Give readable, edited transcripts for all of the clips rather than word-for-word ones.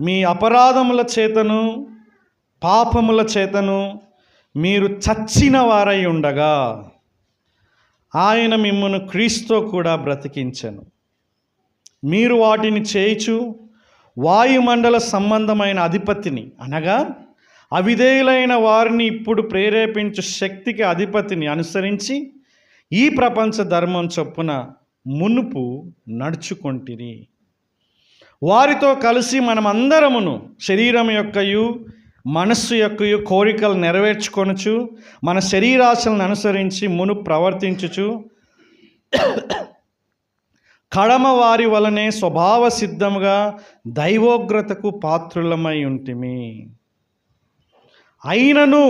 మీ అపరాధముల చేతను పాపముల చేతను మీరు చచ్చిన వారై ఉండగా ఆయన మిమ్మును క్రీస్తుతో కూడా బ్రతికించెను. మీరు వాటిని చేయుచు వాయుమండల సంబంధమైన అధిపతిని అనగా అవిధేయులైన వారిని ఇప్పుడు ప్రేరేపించు శక్తికి అధిపతిని అనుసరించి ఈ ప్రపంచ ధర్మం చొప్పున మునుపు నడుచుకొంటిరి. వారితో కలిసి మనమందరమును శరీరం యొక్కయు మనస్సు యొక్కయు కోరికలు నెరవేర్చుకొనుచు మన శరీరాశలను అనుసరించి మునుపు ప్రవర్తించుచు కడమ వారి వలనే స్వభావ సిద్ధముగా దైవోగ్రతకు పాత్రులమై ఉంటిమి. అయినను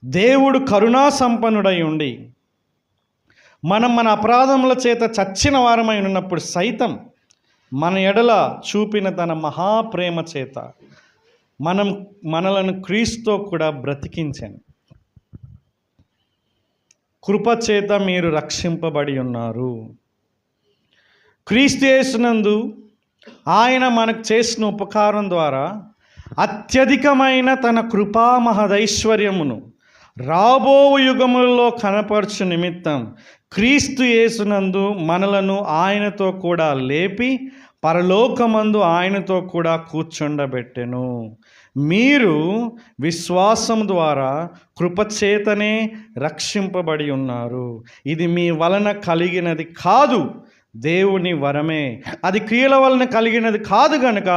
దేవుడు కరుణా సంపన్నుడై ఉండి మనం మన అపరాధముల చేత చచ్చిన వారమై ఉన్నప్పుడు సైతం మన ఎడల చూపిన తన మహాప్రేమ చేత మనలను క్రీస్తుతో కూడా బ్రతికించాను. కృపచేత మీరు రక్షింపబడి ఉన్నారు. క్రీస్తు యేసునందు ఆయన మనకు చేసిన ఉపకారం ద్వారా అత్యధికమైన తన కృపా మహదైశ్వర్యమును రాబో యుగములలో కనపరచు నిమిత్తం క్రీస్తు యేసునందు మనలను ఆయనతో కూడా లేపి పరలోకమందు ఆయనతో కూడా కూర్చుండబెట్టెను. మీరు విశ్వాసం ద్వారా కృపచేతనే రక్షింపబడి ఉన్నారు. ఇది మీ వలన కలిగినది కాదు, దేవుని వరమే. అది క్రియల వలన కలిగినది కాదు గనుక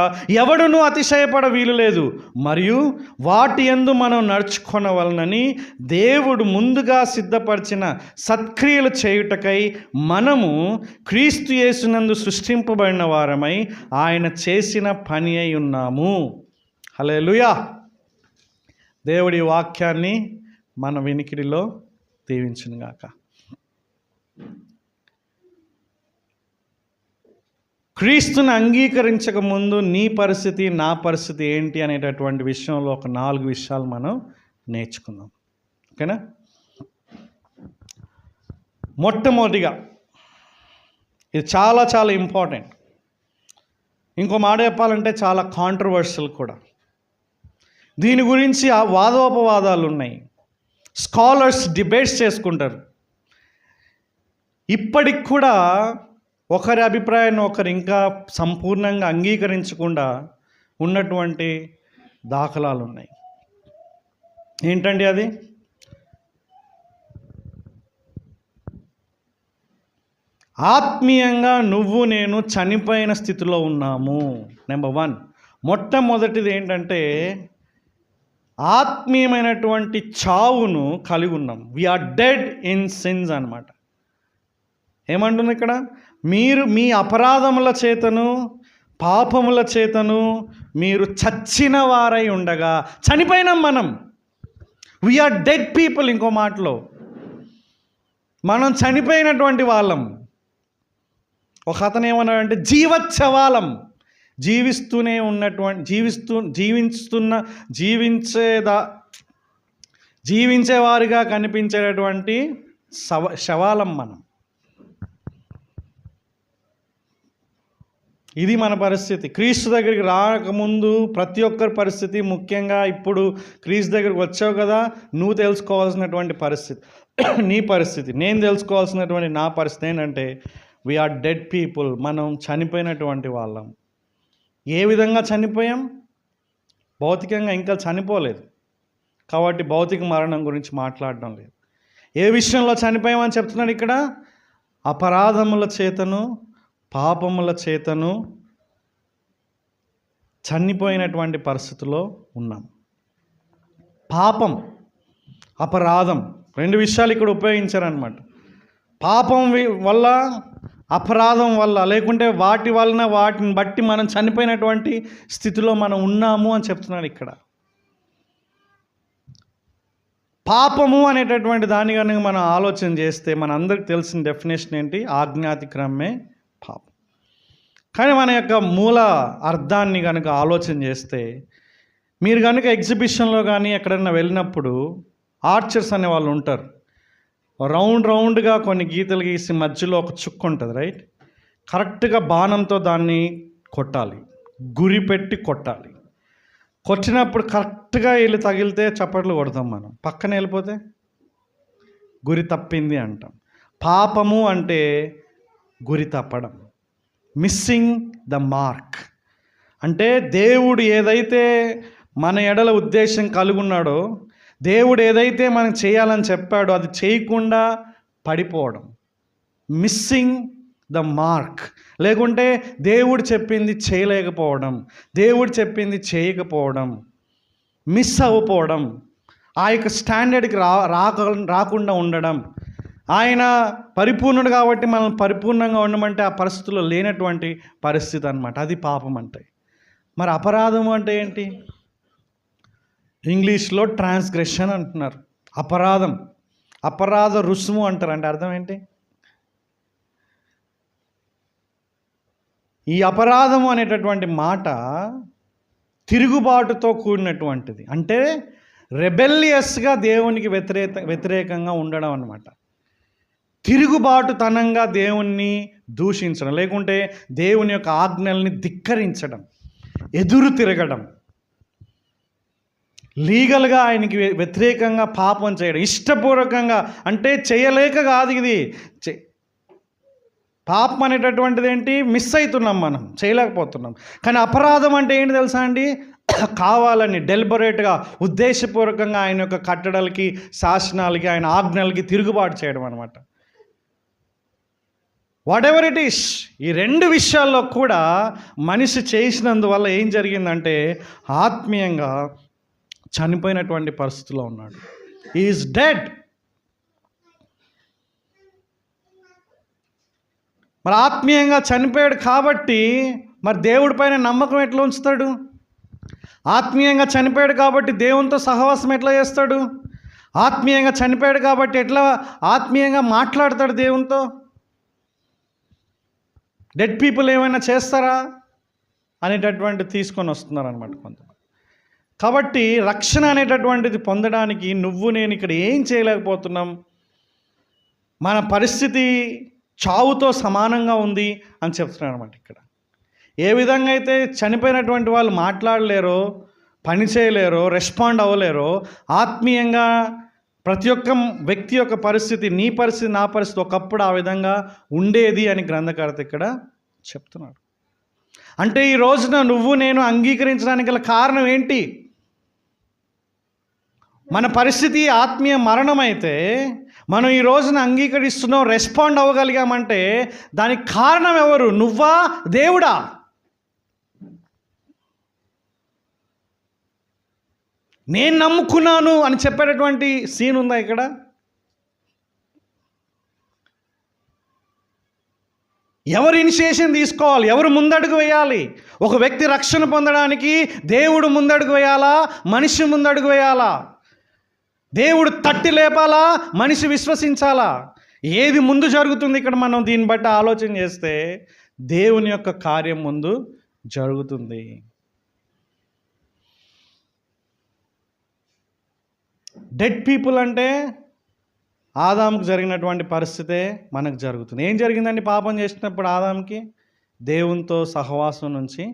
ఎవడునూ అతిశయపడ వీలు లేదు. మరియు వాటి యందు మనం నడుచుకొనవలనని దేవుడు ముందుగా సిద్ధపరిచిన సత్క్రియలు చేయుటకై మనము క్రీస్తు యేసునందు సృష్టింపబడిన వారమై ఆయన చేసిన పని అయి ఉన్నాము. హల్లెలూయా. దేవుడి వాక్యాన్ని మన వినికిడిలో దీవించునుగాక. క్రీస్తుని అంగీకరించక ముందు నీ పరిస్థితి నా పరిస్థితి ఏంటి అనేటటువంటి విషయంలో ఒక 4 విషయాలు మనం నేర్చుకుందాం. ఓకేనా? మొట్టమొదటిగా ఇది చాలా చాలా ఇంపార్టెంట్. ఇంకో మాట చెప్పాలంటే చాలా కాంట్రవర్షియల్ కూడా. దీని గురించి ఆ వాదోపవాదాలు ఉన్నాయి. స్కాలర్స్ డిబేట్స్ చేసుకుంటారు. ఇప్పటికి కూడా ఒకరి అభిప్రాయాన్ని ఒకరు ఇంకా సంపూర్ణంగా అంగీకరించకుండా ఉన్నటువంటి దాఖలాలు ఉన్నాయి. ఏంటండి అది? ఆత్మీయంగా నువ్వు నేను చనిపోయిన స్థితిలో ఉన్నాము. నెంబర్ 1. మొట్టమొదటిది ఏంటంటే ఆత్మీయమైనటువంటి చావును కలిగి ఉన్నాం. వీఆర్ డెడ్ ఇన్ సిన్స్ అన్నమాట. ఏమంటుంది ఇక్కడ? మీరు మీ అపరాధముల చేతను పాపముల చేతను మీరు చచ్చిన వారై ఉండగా, చనిపోయినాం మనం. We are dead people. ఇంకో మాటలో మనం చనిపోయినటువంటి వాళ్ళం. ఒక అతను ఏమన్నాడంటే జీవోత్సవాలం. జీవిస్తూనే ఉన్నటువంటి జీవించేవారిగా కనిపించేటటువంటి శవాలం మనం. ఇది మన పరిస్థితి. క్రీస్తు దగ్గరికి రాకముందు ప్రతి ఒక్కరి పరిస్థితి, ముఖ్యంగా ఇప్పుడు క్రీస్తు దగ్గరికి వచ్చావు కదా, నువ్వు తెలుసుకోవాల్సినటువంటి పరిస్థితి, నీ పరిస్థితి, నేను తెలుసుకోవాల్సినటువంటి నా పరిస్థితి ఏంటంటే వీఆర్ డెడ్ పీపుల్. మనం చనిపోయినటువంటి వాళ్ళం. ఏ విధంగా చనిపోయాం? భౌతికంగా ఇంకా చనిపోలేదు కాబట్టి భౌతిక మరణం గురించి మాట్లాడడం లేదు. ఏ విషయంలో చనిపోయామని చెప్తున్నాడు ఇక్కడ? అపరాధముల చేతను పాపముల చేతను చనిపోయినటువంటి పరిస్థితిలో ఉన్నాం. పాపం, అపరాధం 2 విషయాలు ఇక్కడ ఉపయోగించారనమాట. పాపం వల్ల, అపరాధం వల్ల, లేకుంటే వాటిని బట్టి మనం చనిపోయినటువంటి స్థితిలో మనం ఉన్నాము అని చెప్తున్నాడు ఇక్కడ. పాపము అనేటటువంటి దాని కనుక మనం ఆలోచన చేస్తే మనందరికి తెలిసిన డెఫినేషన్ ఏంటి? ఆజ్ఞాతిక్రమే పాపం. కానీ మన యొక్క మూల అర్థాన్ని కనుక ఆలోచన చేస్తే, మీరు కనుక ఎగ్జిబిషన్లో కానీ ఎక్కడన్నా వెళ్ళినప్పుడు ఆర్చర్స్ అనే వాళ్ళు ఉంటారు. రౌండ్గా కొన్ని గీతలు గీసి మధ్యలో ఒక చుక్క ఉంటుంది, రైట్? కరెక్ట్గా బాణంతో దాన్ని కొట్టాలి. గురి పెట్టి కొట్టాలి. కొట్టినప్పుడు కరెక్ట్గా వెళ్ళి తగిలితే చప్పట్లు కొడతాం మనం, పక్కన వెళ్ళిపోతే గురి తప్పింది అంటాం. పాపము అంటే గురి తప్పడం, మిస్సింగ్ ద మార్క్. అంటే దేవుడు ఏదైతే మన ఎడల ఉద్దేశం కలుగున్నాడో, దేవుడు ఏదైతే మనం చేయాలని చెప్పాడో అది చేయకుండా పడిపోవడం, మిస్సింగ్ ద మార్క్. లేకుంటే దేవుడు చెప్పింది చేయలేకపోవడం, దేవుడు చెప్పింది చేయకపోవడం, మిస్ అవ్వకపోవడం, ఆ యొక్క స్టాండర్డ్కి రాకుండా ఉండడం. ఆయన పరిపూర్ణుడు కాబట్టి మనం పరిపూర్ణంగా ఉండమంటే ఆ పరిస్థితుల్లో లేనటువంటి పరిస్థితి అన్నమాట. అది పాపం అంటే. మరి అపరాధం అంటే ఏంటి? ఇంగ్లీష్లో ట్రాన్స్గ్రెషన్ అంటున్నారు. అపరాధ రుసుము అంటారు. అంటే అర్థం ఏంటి? ఈ అపరాధము అనేటటువంటి మాట తిరుగుబాటుతో కూడినటువంటిది. అంటే రెబెలియస్గా దేవునికి వ్యతిరేకంగా ఉండడం అన్నమాట. తిరుగుబాటుతనంగా దేవుణ్ణి దూషించడం, లేకుంటే దేవుని యొక్క ఆజ్ఞల్ని ధిక్కరించడం, ఎదురు తిరగడం, లీగల్గా ఆయనకి వ్యతిరేకంగా పాపం చేయడం, ఇష్టపూర్వకంగా. అంటే చేయలేక కాదు, ఇది పాపం అనేటటువంటిది ఏంటి? మిస్ అవుతున్నాం, మనం చేయలేకపోతున్నాం. కానీ అపరాధం అంటే ఏంటి తెలుసా అండి? కావాలని డెలిబరేట్గా ఉద్దేశపూర్వకంగా ఆయన యొక్క కట్టడలకి, శాసనాలకి, ఆయన ఆజ్ఞలకి తిరుగుబాటు చేయడం అనమాట. వాట్ ఎవర్ ఇట్ ఈస్, ఈ రెండు విషయాల్లో కూడా మనిషి చేసినందువల్ల ఏం జరిగిందంటే ఆత్మీయంగా చనిపోయినటువంటి పరిస్థితిలో ఉన్నాడు. Is dead. మరి ఆత్మీయంగా చనిపోయాడు కాబట్టి మరి దేవుడి పైన నమ్మకం ఎట్లా ఉంచుతాడు? ఆత్మీయంగా చనిపోయాడు కాబట్టి దేవునితో సహవాసం ఎట్లా చేస్తాడు? ఆత్మీయంగా చనిపోయాడు కాబట్టి ఎట్లా ఆత్మీయంగా మాట్లాడతాడు దేవునితో? డెడ్ పీపుల్ ఏమైనా చేస్తారా అనేటటువంటి తీసుకొని వస్తున్నారు అనమాట కొంతమంది. కాబట్టి రక్షణ అనేటటువంటిది పొందడానికి నువ్వు నేను ఇక్కడ ఏం చేయలేకపోతున్నాం. మన పరిస్థితి చావుతో సమానంగా ఉంది అని చెప్తున్నాను అనమాట. ఇక్కడ ఏ విధంగా అయితే చనిపోయినటువంటి వాళ్ళు మాట్లాడలేరో, పని చేయలేరో, రెస్పాండ్ అవ్వలేరో, ఆత్మీయంగా ప్రతి ఒక్క వ్యక్తి యొక్క పరిస్థితి, నీ పరిస్థితి, నా పరిస్థితి ఒకప్పుడు ఆ విధంగా ఉండేది అని గ్రంథకర్త ఇక్కడ చెప్తున్నాడు. అంటే ఈ రోజున నువ్వు నేను అంగీకరించడానికి గల కారణం ఏంటి? మన పరిస్థితి ఆత్మీయ మరణం అయితే మనం ఈ రోజున అంగీకరిస్తున్నాం, రెస్పాండ్ అవ్వగలిగామంటే దానికి కారణం ఎవరు? నువ్వా, దేవుడా? నేను నమ్ముకున్నాను అని చెప్పేటటువంటి సీన్ ఉందా ఇక్కడ? ఎవరు ఇనిషియేషన్ తీసుకోవాలి? ఎవరు ముందడుగు వేయాలి? ఒక వ్యక్తి రక్షణ పొందడానికి దేవుడు ముందడుగు వేయాలా, మనిషి ముందడుగు వేయాలా? దేవుడు తట్టి లేపాలా, మనిషి విశ్వసించాలా? ఏది ముందు జరుగుతుంది ఇక్కడ? మనం దీన్ని బట్టి ఆలోచన చేస్తే దేవుని యొక్క కార్యం ముందు జరుగుతుంది. డెడ్ పీపుల్ అంటే ఆదాముకు జరిగినటువంటి పరిస్థితే మనకు జరుగుతుంది. ఏం జరిగిందండి పాపం చేసినప్పుడు ఆదాముకి? దేవునితో సహవాసం నుంచి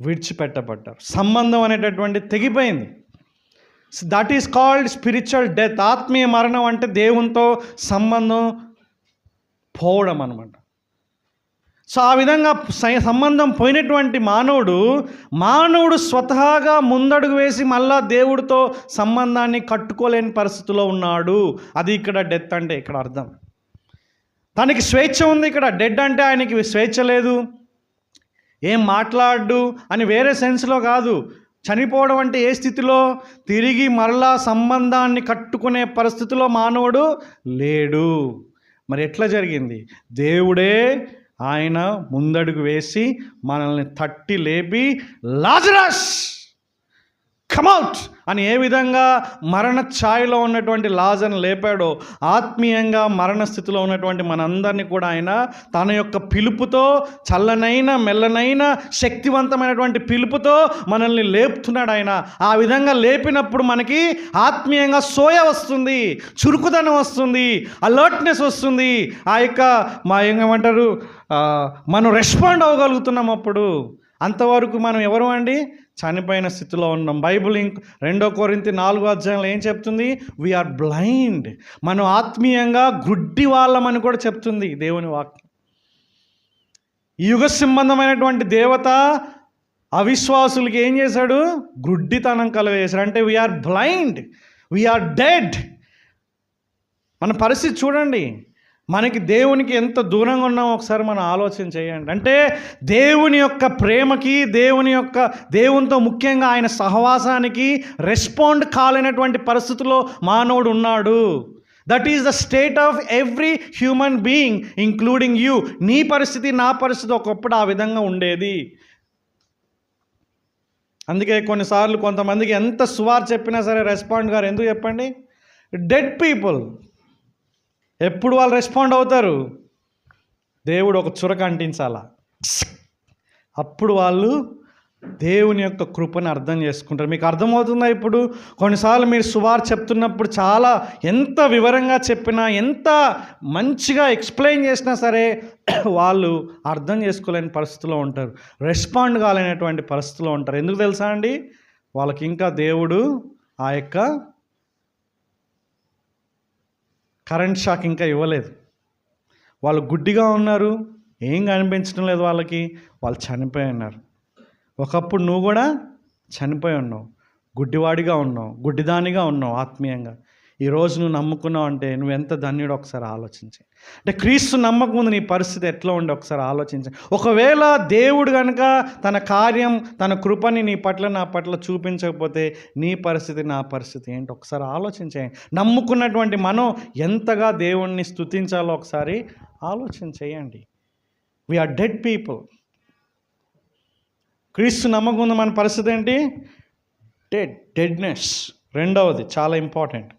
విడిచిపెట్టబడ్డారు. సంబంధం అనేటటువంటి తెగిపోయింది. That is called spiritual death. ఆత్మీయ మరణం అంటే దేవునితో సంబంధం పోవడం అన్నమాట. సో ఆ విధంగా సంబంధం పోయినటువంటి మానవుడు స్వతహాగా ముందడుగు వేసి మళ్ళా దేవుడితో సంబంధాన్ని కట్టుకోలేని పరిస్థితిలో ఉన్నాడు. అది ఇక్కడ డెత్ అంటే ఇక్కడ అర్థం. తనకి స్వేచ్ఛ ఉంది ఇక్కడ. డెడ్ అంటే ఆయనకి స్వేచ్ఛ లేదు, ఏం మాట్లాడు అని వేరే సెన్స్లో కాదు. చనిపోవడం అంటే ఏ స్థితిలో? తిరిగి మరలా సంబంధాన్ని కట్టుకునే పరిస్థితిలో మానవుడు లేడు. మరి ఎట్లా జరిగింది? దేవుడే ఆయన ముందడుగు వేసి మనల్ని తట్టి లేపి, లాజరస్ కమౌట్ అని ఏ విధంగా మరణ ఛాయలో ఉన్నటువంటి లాజర్ను లేపాడో, ఆత్మీయంగా మరణ స్థితిలో ఉన్నటువంటి మనందరినీ కూడా ఆయన తన యొక్క పిలుపుతో, చల్లనైన మెల్లనైన శక్తివంతమైనటువంటి పిలుపుతో మనల్ని లేపుతున్నాడు ఆయన. ఆ విధంగా లేపినప్పుడు మనకి ఆత్మీయంగా సోయ వస్తుంది, చురుకుదనం వస్తుంది, అలర్ట్నెస్ వస్తుంది. ఆ యొక్క ఏమంటారు, మనం రెస్పాండ్ అవ్వగలుగుతున్నాం. అప్పుడు అంతవరకు మనం ఎవరు అండి? చనిపోయిన స్థితిలో ఉన్నాం. బైబిల్ 2 కొరింథీ 4 ఏం చెప్తుంది? We are blind. మనం ఆత్మీయంగా గుడ్డి వాళ్ళమని కూడా చెప్తుంది దేవుని వాక్యం. ఈ యుగ సంబంధమైనటువంటి దేవత అవిశ్వాసులకి ఏం చేశాడు? గుడ్డితనం కలుగజేశాడు. అంటే వీఆర్ బ్లైండ్, వీఆర్ డెడ్. మన పరిస్థితి చూడండి, మనకి దేవునికి ఎంత దూరంగా ఉన్నామో ఒకసారి మనం ఆలోచన చేయండి. అంటే దేవుని యొక్క ప్రేమకి, దేవునితో ముఖ్యంగా ఆయన సహవాసానికి రెస్పాండ్ కాలేనటువంటి పరిస్థితుల్లో మానవుడు ఉన్నాడు. That is the state of every human being including you. నీ పరిస్థితి, నా పరిస్థితి ఒకప్పుడు ఆ విధంగా ఉండేది. అందుకే కొన్నిసార్లు కొంతమందికి ఎంత సువార్త చెప్పినా సరే రెస్పాండ్ గారు. ఎందుకు చెప్పండి? Dead people. ఎప్పుడు వాళ్ళు రెస్పాండ్ అవుతారు? దేవుడు ఒక చురక అంటించాలా, అప్పుడు వాళ్ళు దేవుని యొక్క కృపను అర్థం చేసుకుంటారు. మీకు అర్థమవుతుందా? ఇప్పుడు కొన్నిసార్లు మీరు సువార్త చెప్తున్నప్పుడు చాలా ఎంత వివరంగా చెప్పినా, ఎంత మంచిగా ఎక్స్ప్లెయిన్ చేసినా సరే వాళ్ళు అర్థం చేసుకోలేని పరిస్థితిలో ఉంటారు, రెస్పాండ్ కాలేనటువంటి పరిస్థితిలో ఉంటారు. ఎందుకు తెలుసా అండి? వాళ్ళకి ఇంకా దేవుడు ఆ యొక్క కరెంట్ షాక్ ఇంకా ఇవ్వలేదు. వాళ్ళు గుడ్డిగా ఉన్నారు, ఏం కనిపించడం లేదు వాళ్ళకి, వాళ్ళు చనిపోయి ఉన్నారు. ఒకప్పుడు నువ్వు కూడా చనిపోయి ఉన్నావు, గుడ్డివాడిగా ఉన్నావు, గుడ్డిదానిగా ఉన్నావు ఆత్మీయంగా. ఈరోజు నువ్వు నమ్ముకున్నావు అంటే నువ్వు ఎంత ధన్యుడో ఒకసారి ఆలోచించి. అంటే క్రీస్తు నమ్మకముందు నీ పరిస్థితి ఎట్లా ఉండే ఒకసారి ఆలోచించి. ఒకవేళ దేవుడు కనుక తన కార్యం, తన కృపని నీ పట్ల, నా పట్ల చూపించకపోతే నీ పరిస్థితి, నా పరిస్థితి ఏంటి ఒకసారి ఆలోచించేయండి. నమ్ముకున్నటువంటి మనం ఎంతగా దేవుణ్ణి స్తుతించాలో ఒకసారి ఆలోచన చేయండి. We are dead people. క్రీస్తు నమ్మకముందు మన పరిస్థితి ఏంటి? డెడ్నెస్. రెండవది చాలా important,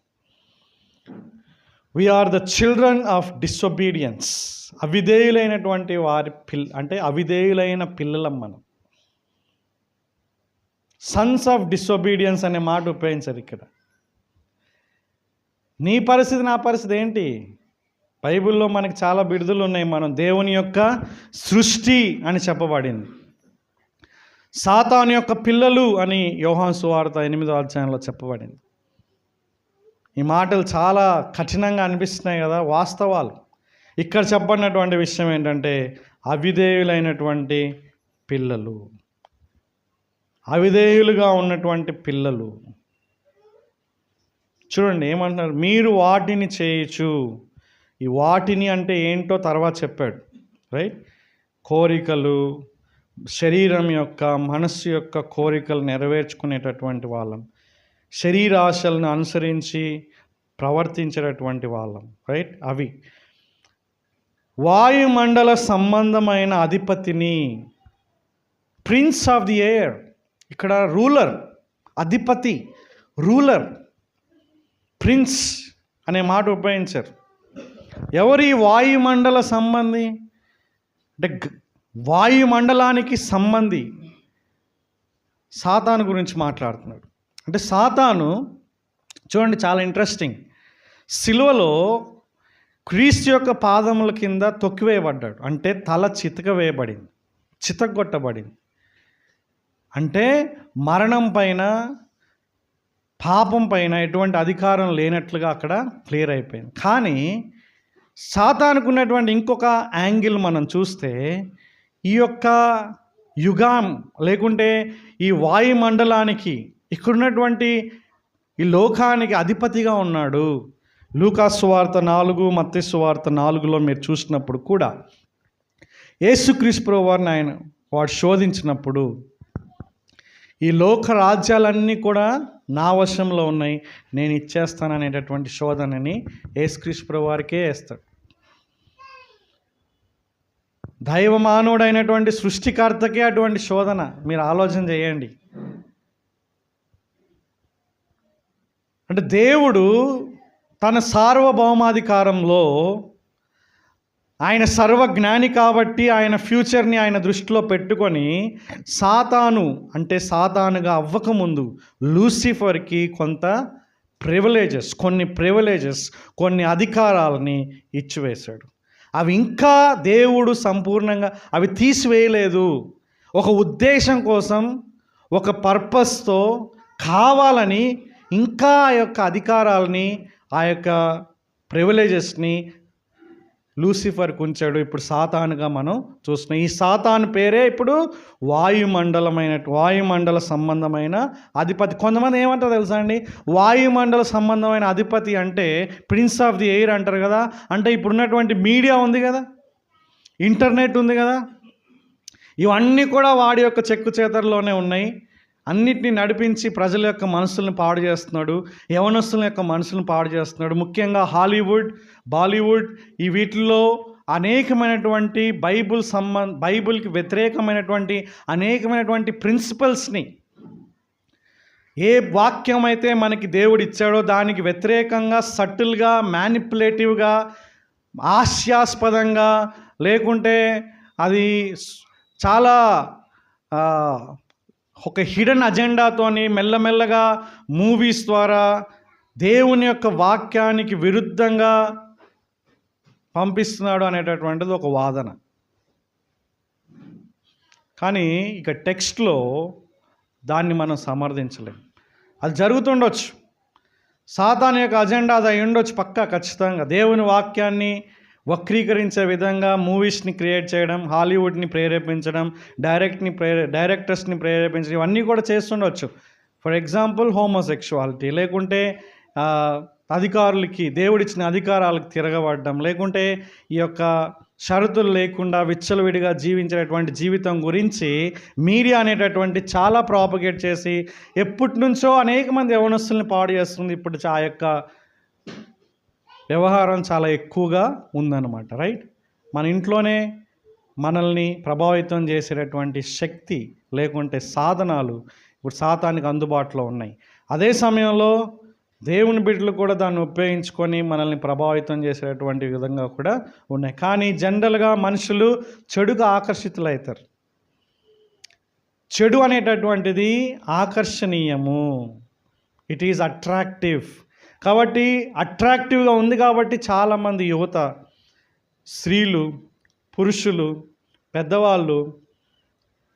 we are the children of disobedience. అవిధేయులైనటువంటి వారి అవిధేయులైన పిల్లలం మనం. సన్స్ ఆఫ్ డిసొబీడియన్స్ అనే మాట ఉపయోగించారు ఇక్కడ. నీ పరిస్థితి, నా పరిస్థితి ఏంటి? బైబిల్లో మనకి చాలా బిడుదలు ఉన్నాయి. మనం దేవుని యొక్క సృష్టి అని చెప్పబడింది. సాతాను యొక్క పిల్లలు అని యోహాను సువార్త 8వ చెప్పబడింది. ఈ మాటలు చాలా కఠినంగా అనిపిస్తున్నాయి కదా, వాస్తవాలు. ఇక్కడ చెప్పబడినటువంటి విషయం ఏంటంటే అవిధేయులైనటువంటి పిల్లలు, అవిధేయులుగా ఉన్నటువంటి పిల్లలు. చూడండి ఏమంటున్నారు? మీరు వాటిని చేయొచ్చు. ఈ వాటిని అంటే ఏంటో తర్వాత చెప్పాడు, రైట్? కోరికలు, శరీరం యొక్క, మనస్సు యొక్క కోరికలు నెరవేర్చుకునేటటువంటి వాళ్ళం, శరీరాశలను అనుసరించి ప్రవర్తించేటటువంటి వాళ్ళం, రైట్? అవి వాయుమండల సంబంధమైన అధిపతిని, ప్రిన్స్ ఆఫ్ ది ఎయిర్. ఇక్కడ రూలర్, అధిపతి, రూలర్, ప్రిన్స్ అనే మాట ఉపయోగించారు. ఎవరి వాయుమండల సంబంధి అంటే వాయుమండలానికి సంబంధి సాతాను గురించి మాట్లాడుతున్నాడు. అంటే సాతాను చూడండి చాలా ఇంట్రెస్టింగ్. సిలువలో క్రీస్తు యొక్క పాదముల కింద తొక్కివేయబడ్డాడు. అంటే తల చితకవేయబడింది, చితగొట్టబడింది. అంటే మరణం పైన, పాపం పైన ఎటువంటి అధికారం లేనట్లుగా అక్కడ క్లియర్ అయిపోయింది. కానీ సాతానుకు ఉన్నటువంటి ఇంకొక యాంగిల్ మనం చూస్తే, ఈ యొక్క యుగం లేకుంటే ఈ వాయుమండలానికి, ఇక్కడున్నటువంటి ఈ లోకానికి అధిపతిగా ఉన్నాడు. లూకాసు సువార్త 4, మత్తయి సువార్త 4లో మీరు చూసినప్పుడు కూడా యేసుక్రీస్తు ప్రభువారిని వాడు శోధించినప్పుడు ఈ లోక రాజ్యాలన్నీ కూడా నా వశంలో ఉన్నాయి, నేను ఇచ్చేస్తాననేటటువంటి శోధనని యేసుక్రీస్తు ప్రభువారికే వేస్తాడు. దైవమానవుడైనటువంటి సృష్టికర్తకే అటువంటి శోధన. మీరు ఆలోచన చేయండి. అంటే దేవుడు తన సార్వభౌమాధికారంలో ఆయన సర్వజ్ఞాని కాబట్టి ఆయన ఫ్యూచర్ని ఆయన దృష్టిలో పెట్టుకొని సాతానుగా అవ్వకముందు లూసిఫర్కి కొన్ని ప్రివిలేజెస్ కొన్ని అధికారాలని ఇచ్చివేశాడు. అవి ఇంకా దేవుడు సంపూర్ణంగా అవి తీసివేయలేదు. ఒక ఉద్దేశం కోసం, ఒక పర్పస్తో కావాలని ఇంకా ఆ యొక్క అధికారాలని, ఆ యొక్క ప్రివిలేజెస్ని లూసిఫర్కి ఉంచాడు. ఇప్పుడు సాతానుగా మనం చూస్తున్నాం. ఈ సాతాను పేరే ఇప్పుడు వాయుమండల సంబంధమైన అధిపతి. కొంతమంది ఏమంటారు తెలుసా అండి, వాయుమండల సంబంధమైన అధిపతి అంటే ప్రిన్స్ ఆఫ్ ది ఎయిర్ అంటారు కదా. అంటే ఇప్పుడున్నటువంటి మీడియా ఉంది కదా, ఇంటర్నెట్ ఉంది కదా, ఇవన్నీ కూడా వాడి యొక్క చెక్కు చేతల్లోనే ఉన్నాయి. అన్నిటినీ నడిపించి ప్రజల యొక్క మనసులను పాడు చేస్తున్నాడు, యవనస్తుల యొక్క మనసులను పాడు చేస్తున్నాడు. ముఖ్యంగా హాలీవుడ్, బాలీవుడ్, ఈ వీటిల్లో అనేకమైనటువంటి బైబిల్కి వ్యతిరేకమైనటువంటి అనేకమైనటువంటి ప్రిన్సిపల్స్ని, ఏ వాక్యం అయితే మనకి దేవుడు ఇచ్చాడో దానికి వ్యతిరేకంగా సటిల్గా, మ్యానిపులేటివ్గా, హాస్యాస్పదంగా, లేకుంటే అది చాలా ఒక హిడెన్ అజెండాతోని మెల్లమెల్లగా మూవీస్ ద్వారా దేవుని యొక్క వాక్యానికి విరుద్ధంగా పంపిస్తున్నాడు అనేటటువంటిది ఒక వాదన. కానీ ఇక టెక్స్ట్లో దాన్ని మనం సమర్థించలేం. అది జరుగుతుండొచ్చు, సాతాను యొక్క అజెండా అది అయి ఉండొచ్చు పక్కా, ఖచ్చితంగా. దేవుని వాక్యాన్ని వక్రీకరించే విధంగా మూవీస్ని క్రియేట్ చేయడం, హాలీవుడ్ని ప్రేరేపించడం, డైరెక్టర్స్ని ప్రేరేపించడం, ఇవన్నీ కూడా చేస్తుండవచ్చు. ఫర్ ఎగ్జాంపుల్ హోమోసెక్షువాలిటీ, లేకుంటే దేవుడిచ్చిన అధికారాలకు తిరగబడడం, లేకుంటే ఈ యొక్క షరతులు లేకుండా విచ్చలవిడిగా జీవించేటటువంటి జీవితం గురించి మీడియా అనేటటువంటి చాలా ప్రాపగేట్ చేసి ఎప్పటి నుంచో అనేక మంది యవనస్తుల్ని పాడు చేస్తుంది. ఇప్పుడు ఆ యొక్క వ్యవహారం చాలా ఎక్కువగా ఉందన్నమాట, రైట్? మన ఇంట్లోనే మనల్ని ప్రభావితం చేసేటటువంటి శక్తి లేకుంటే సాధనాలు ఇప్పుడు సాతానికి అందుబాటులో ఉన్నాయి. అదే సమయంలో దేవుని బిడ్డలు కూడా దాన్ని ఉపయోగించుకొని మనల్ని ప్రభావితం చేసేటటువంటి విధంగా కూడా ఉన్నాయి. కానీ జనరల్గా మనుషులు చెడుగా ఆకర్షితులవుతారు. చెడు అనేటటువంటిది ఆకర్షణీయము, ఇట్ ఈజ్ అట్రాక్టివ్. కాబట్టి అట్రాక్టివ్గా ఉంది కాబట్టి చాలామంది యువత, స్త్రీలు, పురుషులు, పెద్దవాళ్ళు,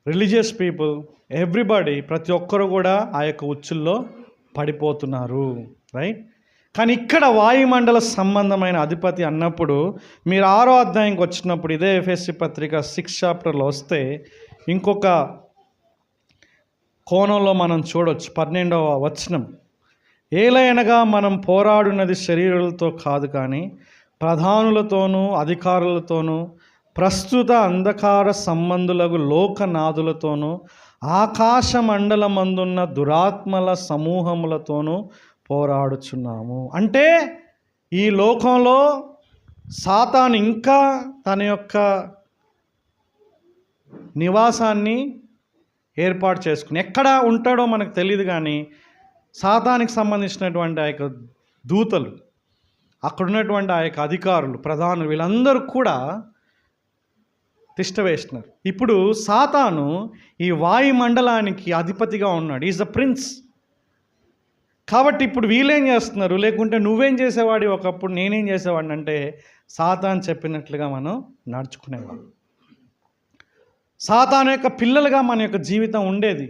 రిలీజియస్ పీపుల్, ఎవ్రీబడి, ప్రతి ఒక్కరు కూడా ఆ యొక్క ఉచ్చుల్లో పడిపోతున్నారు, రైట్? కానీ ఇక్కడ వాయుమండల సంబంధమైన అధిపతి అన్నప్పుడు మీరు 6వ అధ్యాయంకి వచ్చినప్పుడు, ఇదే ఎఫెసీ పత్రిక 6th చాప్టర్లో వస్తే ఇంకొక కోణంలో మనం చూడవచ్చు. 12వ వచనం, ఏలయనగా మనం పోరాడున్నది శరీరులతో కాదు కానీ ప్రధానులతోనూ అధికారులతోనూ ప్రస్తుత అంధకార సంబంధులకు లోకనాథులతోనూ ఆకాశ మండలమందున్న దురాత్మల సమూహములతోనూ పోరాడుచున్నాము. అంటే ఈ లోకంలో సాతాను ఇంకా తన యొక్క నివాసాన్ని ఏర్పాటు చేసుకుని ఎక్కడ ఉంటాడో మనకు తెలియదు. కానీ సాతానికి సంబంధించినటువంటి ఆ యొక్క దూతలు, అక్కడ ఉన్నటువంటి ఆ యొక్క అధికారులు, ప్రధానులు, వీళ్ళందరూ కూడా తిష్ట వేస్తున్నారు. ఇప్పుడు సాతాను ఈ వాయుమండలానికి అధిపతిగా ఉన్నాడు, ఈజ్ ద ప్రిన్స్. కాబట్టి ఇప్పుడు వీళ్ళేం చేస్తున్నారు, లేకుంటే నువ్వేం చేసేవాడి ఒకప్పుడు, నేనేం చేసేవాడిని అంటే సాతాను చెప్పినట్లుగా మనం నడుచుకునేవాడు. సాతాను యొక్క పిల్లలుగా మన యొక్క జీవితం ఉండేది.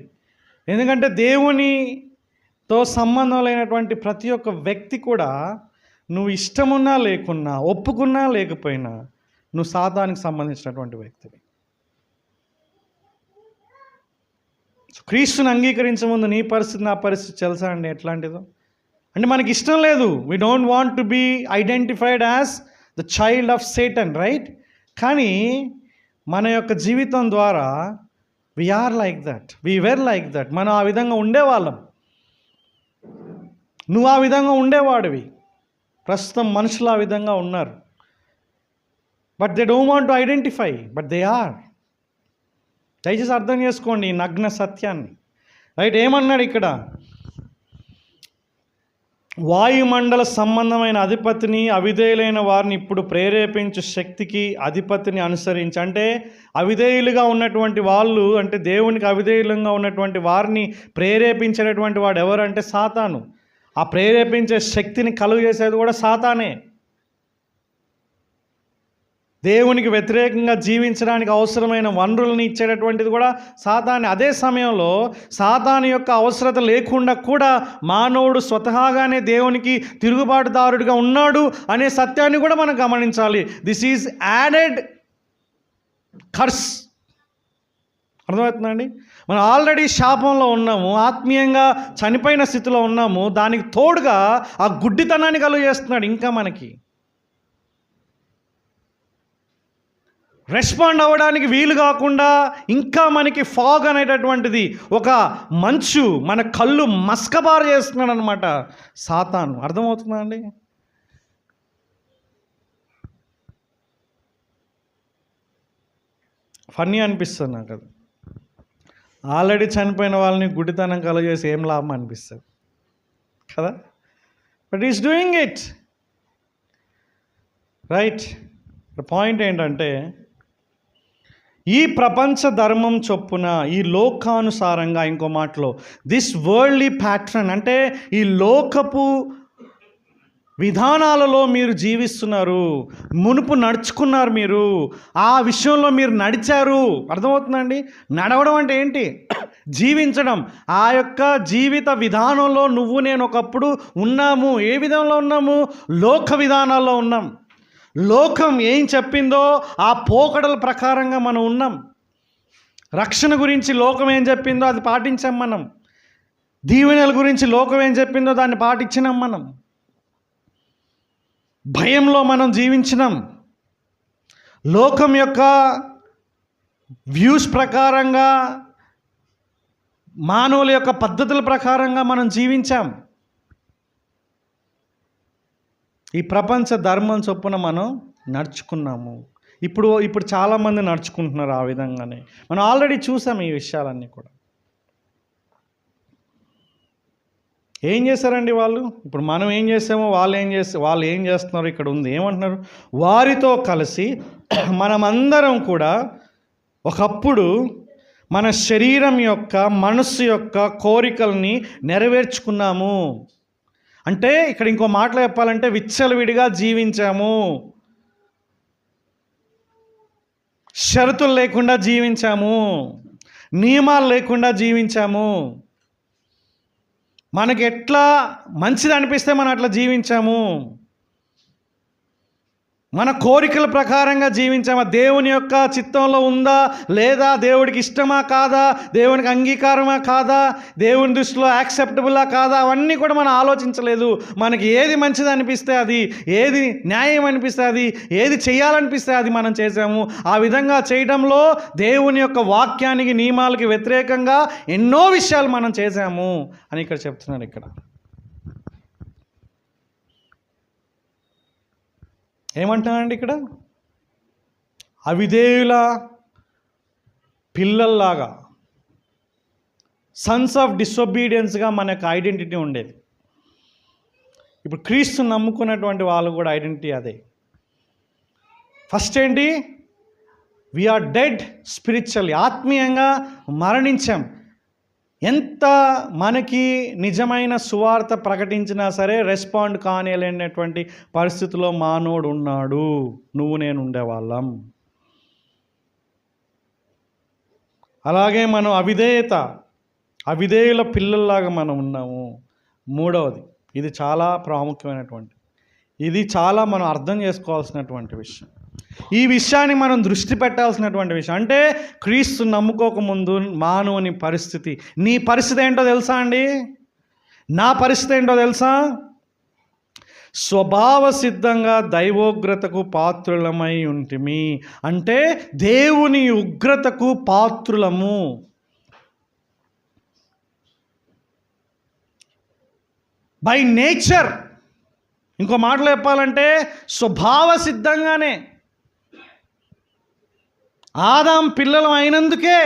ఎందుకంటే దేవునితో సంబంధం లేనటువంటి ప్రతి ఒక్క వ్యక్తి కూడా నువ్వు ఇష్టమున్నా లేకున్నా, ఒప్పుకున్నా లేకపోయినా, నువ్వు సాతానికి సంబంధించినటువంటి వ్యక్తివి. క్రీస్తుని అంగీకరించే ముందు నీ పరిస్థితి, నా పరిస్థితి తెలుసా అండి ఎట్లాంటిదో? అంటే మనకి ఇష్టం లేదు, we don't want to be identified as the child of Satan, right? కానీ మన యొక్క జీవితం ద్వారా we are like that, we were like that. మనం ఆ విధంగా ఉండేవాళ్ళం, నువ్వు ఆ విధంగా ఉండేవాడివి. ప్రస్తుతం మనుషులు ఆ విధంగా ఉన్నారు. But they don't want to identify, but they are. దయచేసి అర్థం చేసుకోండి ఈ నగ్న సత్యాన్ని, రైట్? ఏమన్నాడు ఇక్కడ? వాయుమండల సంబంధమైన అధిపతిని, అవిధేయులైన వారిని ఇప్పుడు ప్రేరేపించు శక్తికి అధిపతిని అనుసరించి, అంటే అవిధేయులుగా ఉన్నటువంటి వాళ్ళు, అంటే దేవునికి అవిధేయులంగా ఉన్నటువంటి వారిని ప్రేరేపించేటటువంటి వాడు ఎవరంటే సాతాను. ఆ ప్రేరేపించే శక్తిని కలుగజేసేది కూడా సాతానే. దేవునికి వ్యతిరేకంగా జీవించడానికి అవసరమైన వనరులను ఇచ్చేటటువంటిది కూడా సాతానే. అదే సమయంలో సాతాను యొక్క అవసరత లేకుండా కూడా మానవుడు స్వతహాగానే దేవునికి తిరుగుబాటుదారుడిగా ఉన్నాడు అనే సత్యాన్ని కూడా మనం గమనించాలి. This is added curse. అర్థమవుతుందండి? మనం ఆల్రెడీ శాపంలో ఉన్నాము, ఆత్మీయంగా చనిపోయిన స్థితిలో ఉన్నాము. దానికి తోడుగా ఆ గుడ్డితనాన్ని కలుగజేస్తున్నాడు ఇంకా మనకి. రెస్పాండ్ అవ్వడానికి వీలు కాకుండా ఇంకా మనకి ఫాగ్ అనేటటువంటిది, ఒక మంచు మన కళ్ళు మస్కబారు చేస్తున్నాడు అనమాట సాతాను. అర్థమవుతుందా అండి? ఫన్నీ అనిపిస్తుంది నాకు అది. ఆల్రెడీ చనిపోయిన వాళ్ళని గుడ్డితనం కలుగజేసి ఏం లాభం అనిపిస్తుంది కదా. But is doing it right. Point ఏంటంటే, ఈ ప్రపంచ ధర్మం చొప్పున, ఈ లోకానుసారంగా, ఇంకో మాటలో దిస్ వరల్డ్లీ ప్యాటర్న్, అంటే ఈ లోకపు విధానాలలో మీరు జీవిస్తున్నారు, మునుపు నడుచుకున్నారు, మీరు ఆ విషయంలో మీరు నడిచారు. అర్థమవుతుందండి? నడవడం అంటే ఏంటి? జీవించడం. ఆ యొక్క జీవిత విధానంలో నువ్వు నేను ఒకప్పుడు ఉన్నాము. ఏ విధంలో ఉన్నాము? లోక విధానాల్లో ఉన్నాం. లోకం ఏం చెప్పిందో ఆ పోకడల ప్రకారంగా మనం ఉన్నాం. రక్షణ గురించి లోకం ఏం చెప్పిందో అది పాటించాం మనం. దీవెనల గురించి లోకం ఏం చెప్పిందో దాన్ని పాటించినాం మనం. భయంలో మనం జీవించినాం. లోకం యొక్క వ్యూస్ ప్రకారంగా, మానవుల యొక్క పద్ధతుల ప్రకారంగా మనం జీవించాం. ఈ ప్రపంచ ధర్మం చొప్పున మనం నడుచుకున్నాము. ఇప్పుడు చాలామంది నడుచుకుంటున్నారు ఆ విధంగానే. మనం ఆల్రెడీ చూసాం ఈ విషయాలన్నీ కూడా. ఏం చేశారండి వాళ్ళు? ఇప్పుడు మనం ఏం చేసామో వాళ్ళు ఏం చేస్తున్నారు ఇక్కడ ఉంది. ఏమంటున్నారు? వారితో కలిసి మనమందరం కూడా ఒకప్పుడు మన శరీరం యొక్క, మనస్సు యొక్క కోరికల్ని నెరవేర్చుకున్నాము. అంటే ఇక్కడ ఇంకో మాటలో చెప్పాలంటే విచ్చలవిడిగా జీవించాము, షరతులు లేకుండా జీవించాము, నియమాలు లేకుండా జీవించాము. మనకి ఎట్లా మంచిది అనిపిస్తే మనం అట్లా జీవించాము. మన కోరికల ప్రకారంగా జీవించామా? దేవుని యొక్క చిత్తంలో ఉందా లేదా? దేవుడికి ఇష్టమా కాదా? దేవునికి అంగీకారమా కాదా? దేవుని దృష్టిలో యాక్సెప్టబులా కాదా? అవన్నీ కూడా మనం ఆలోచించలేదు. మనకి ఏది మంచిది అనిపిస్తే అది, ఏది న్యాయం అనిపిస్తే అది, ఏది చేయాలనిపిస్తే అది మనం చేసాము. ఆ విధంగా చేయడంలో దేవుని యొక్క వాక్యానికి, నియమాలకి వ్యతిరేకంగా ఎన్నో విషయాలు మనం చేసాము అని ఇక్కడ చెప్తున్నాడు. ఇక్కడ ఏమంటానండి? ఇక్కడ అవిధేయుల పిల్లల్లాగా, సన్స్ ఆఫ్ డిసొబీడియన్స్గా మన యొక్క ఐడెంటిటీ ఉండేది. ఇప్పుడు క్రీస్తు నమ్ముకున్నటువంటి వాళ్ళు కూడా ఐడెంటిటీ అదే. ఫస్ట్ ఏంటి? వీఆర్ డెడ్ స్పిరిచువల్లీ, ఆత్మీయంగా మరణించాం. ఎంత మనకి నిజమైన సువార్త ప్రకటించినా సరే రెస్పాండ్ కానేలేనటువంటి పరిస్థితిలో మానవుడు ఉన్నాడు. నువ్వు నేను ఉండేవాళ్ళం. అలాగే మనం అవిధేయుల పిల్లల్లాగా మనం ఉన్నాము. మూడవది, ఇది చాలా ప్రాముఖ్యమైనటువంటి, ఇది చాలా మనం అర్థం చేసుకోవాల్సినటువంటి విషయం. ఈ విషయాన్ని మనం దృష్టి పెట్టాల్సినటువంటి విషయం. అంటే క్రీస్తు నమ్ముకోకముందు మానవుని పరిస్థితి, నీ పరిస్థితి ఏంటో తెలుసా అండి? నా పరిస్థితి ఏంటో తెలుసా? స్వభావ సిద్ధంగా దైవోగ్రతకు పాత్రులమై ఉంటిమి. అంటే దేవుని ఉగ్రతకు పాత్రులము. బై నేచర్, ఇంకో మాటలో చెప్పాలంటే స్వభావ సిద్ధంగానే ఆదాం పిల్లలం అయినందుకే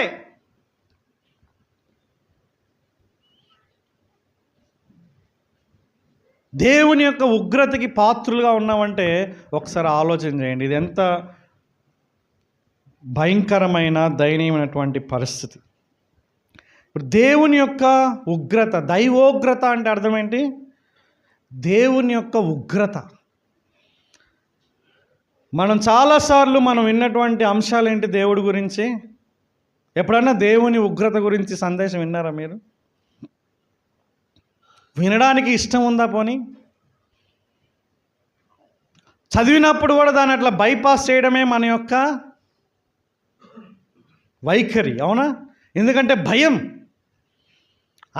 దేవుని యొక్క ఉగ్రతకి పాత్రులుగా ఉన్నామంటే ఒకసారి ఆలోచన చేయండి. ఇది ఎంత భయంకరమైన దయనీయమైనటువంటి పరిస్థితి. ఇప్పుడు దేవుని యొక్క ఉగ్రత, దైవోగ్రత అంటే అర్థం ఏంటి? దేవుని యొక్క ఉగ్రత. మనం చాలాసార్లు విన్నటువంటి అంశాలు ఏంటి దేవుడి గురించి? ఎప్పుడన్నా దేవుని ఉగ్రత గురించి సందేశం విన్నారా మీరు? వినడానికి ఇష్టం ఉందా? పోనీ చదివినప్పుడు కూడా దాన్ని అట్లా బైపాస్ చేయడమే మన యొక్క వైఖరి, అవునా? ఎందుకంటే భయం,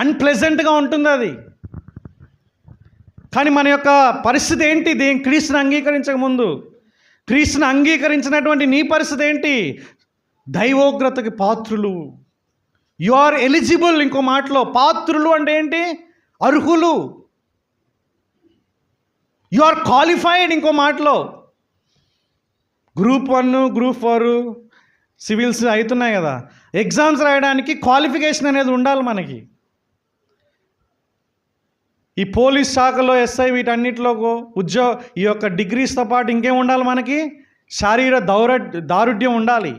అన్ప్లెజెంట్గా ఉంటుంది అది. కానీ మన యొక్క పరిస్థితి ఏంటి? క్రీస్తుని అంగీకరించక ముందు, క్రీస్తుని అంగీకరించినటువంటి నీ పరిస్థితి ఏంటి? దైవోగ్రతకి పాత్రులు. You are eligible. ఇంకో మాటలో పాత్రులు అంటే ఏంటి? అర్హులు. You are qualified. ఇంకో మాటలో గ్రూప్ 1, గ్రూప్ 4 సివిల్స్ అవుతున్నాయి కదా, ఎగ్జామ్స్ రాయడానికి క్వాలిఫికేషన్ అనేది ఉండాలి మనకి. ఈ పోలీస్ శాఖలో, ఎస్ఐ, వీటన్నిటిలో ఈ యొక్క డిగ్రీస్తో పాటు ఇంకేం ఉండాలి మనకి? శారీర దారుఢ్యం ఉండాలి,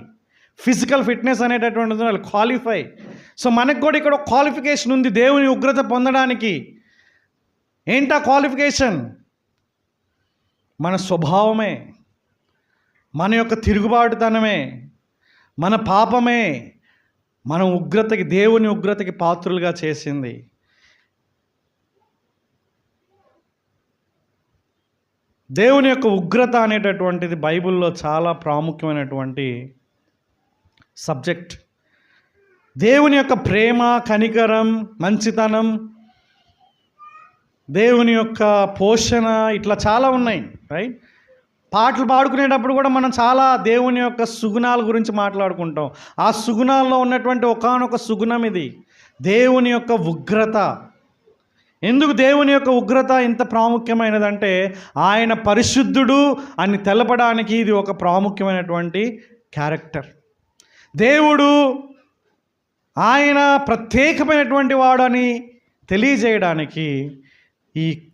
ఫిజికల్ ఫిట్నెస్ అనేటటువంటిది ఉండాలి, క్వాలిఫై. సో మనకు కూడా ఇక్కడ క్వాలిఫికేషన్ ఉంది దేవుని ఉగ్రత పొందడానికి. ఏంటా క్వాలిఫికేషన్? మన స్వభావమే, మన యొక్క తిరుగుబాటుతనమే, మన పాపమే మన దేవుని ఉగ్రతకి పాత్రులుగా చేసింది. దేవుని యొక్క ఉగ్రత అనేటటువంటిది బైబిల్లో చాలా ప్రాముఖ్యమైనటువంటి సబ్జెక్ట్. దేవుని యొక్క ప్రేమ, కనికరం, మంచితనం, దేవుని యొక్క పోషణ, ఇట్లా చాలా ఉన్నాయి, రైట్? పాటలు పాడుకునేటప్పుడు కూడా మనం చాలా దేవుని యొక్క సుగుణాల గురించి మాట్లాడుకుంటాం. ఆ సుగుణాల్లో ఉన్నటువంటి ఒకానొక సుగుణం ఇది, దేవుని యొక్క ఉగ్రత. ఎందుకు దేవుని యొక్క ఉగ్రత ఇంత ప్రాముఖ్యమైనదంటే, ఆయన పరిశుద్ధుడు అని తెలపడానికి ఇది ఒక ప్రాముఖ్యమైనటువంటి క్యారెక్టర్. దేవుడు ఆయన ప్రత్యేకమైనటువంటి వాడు అని తెలియజేయడానికి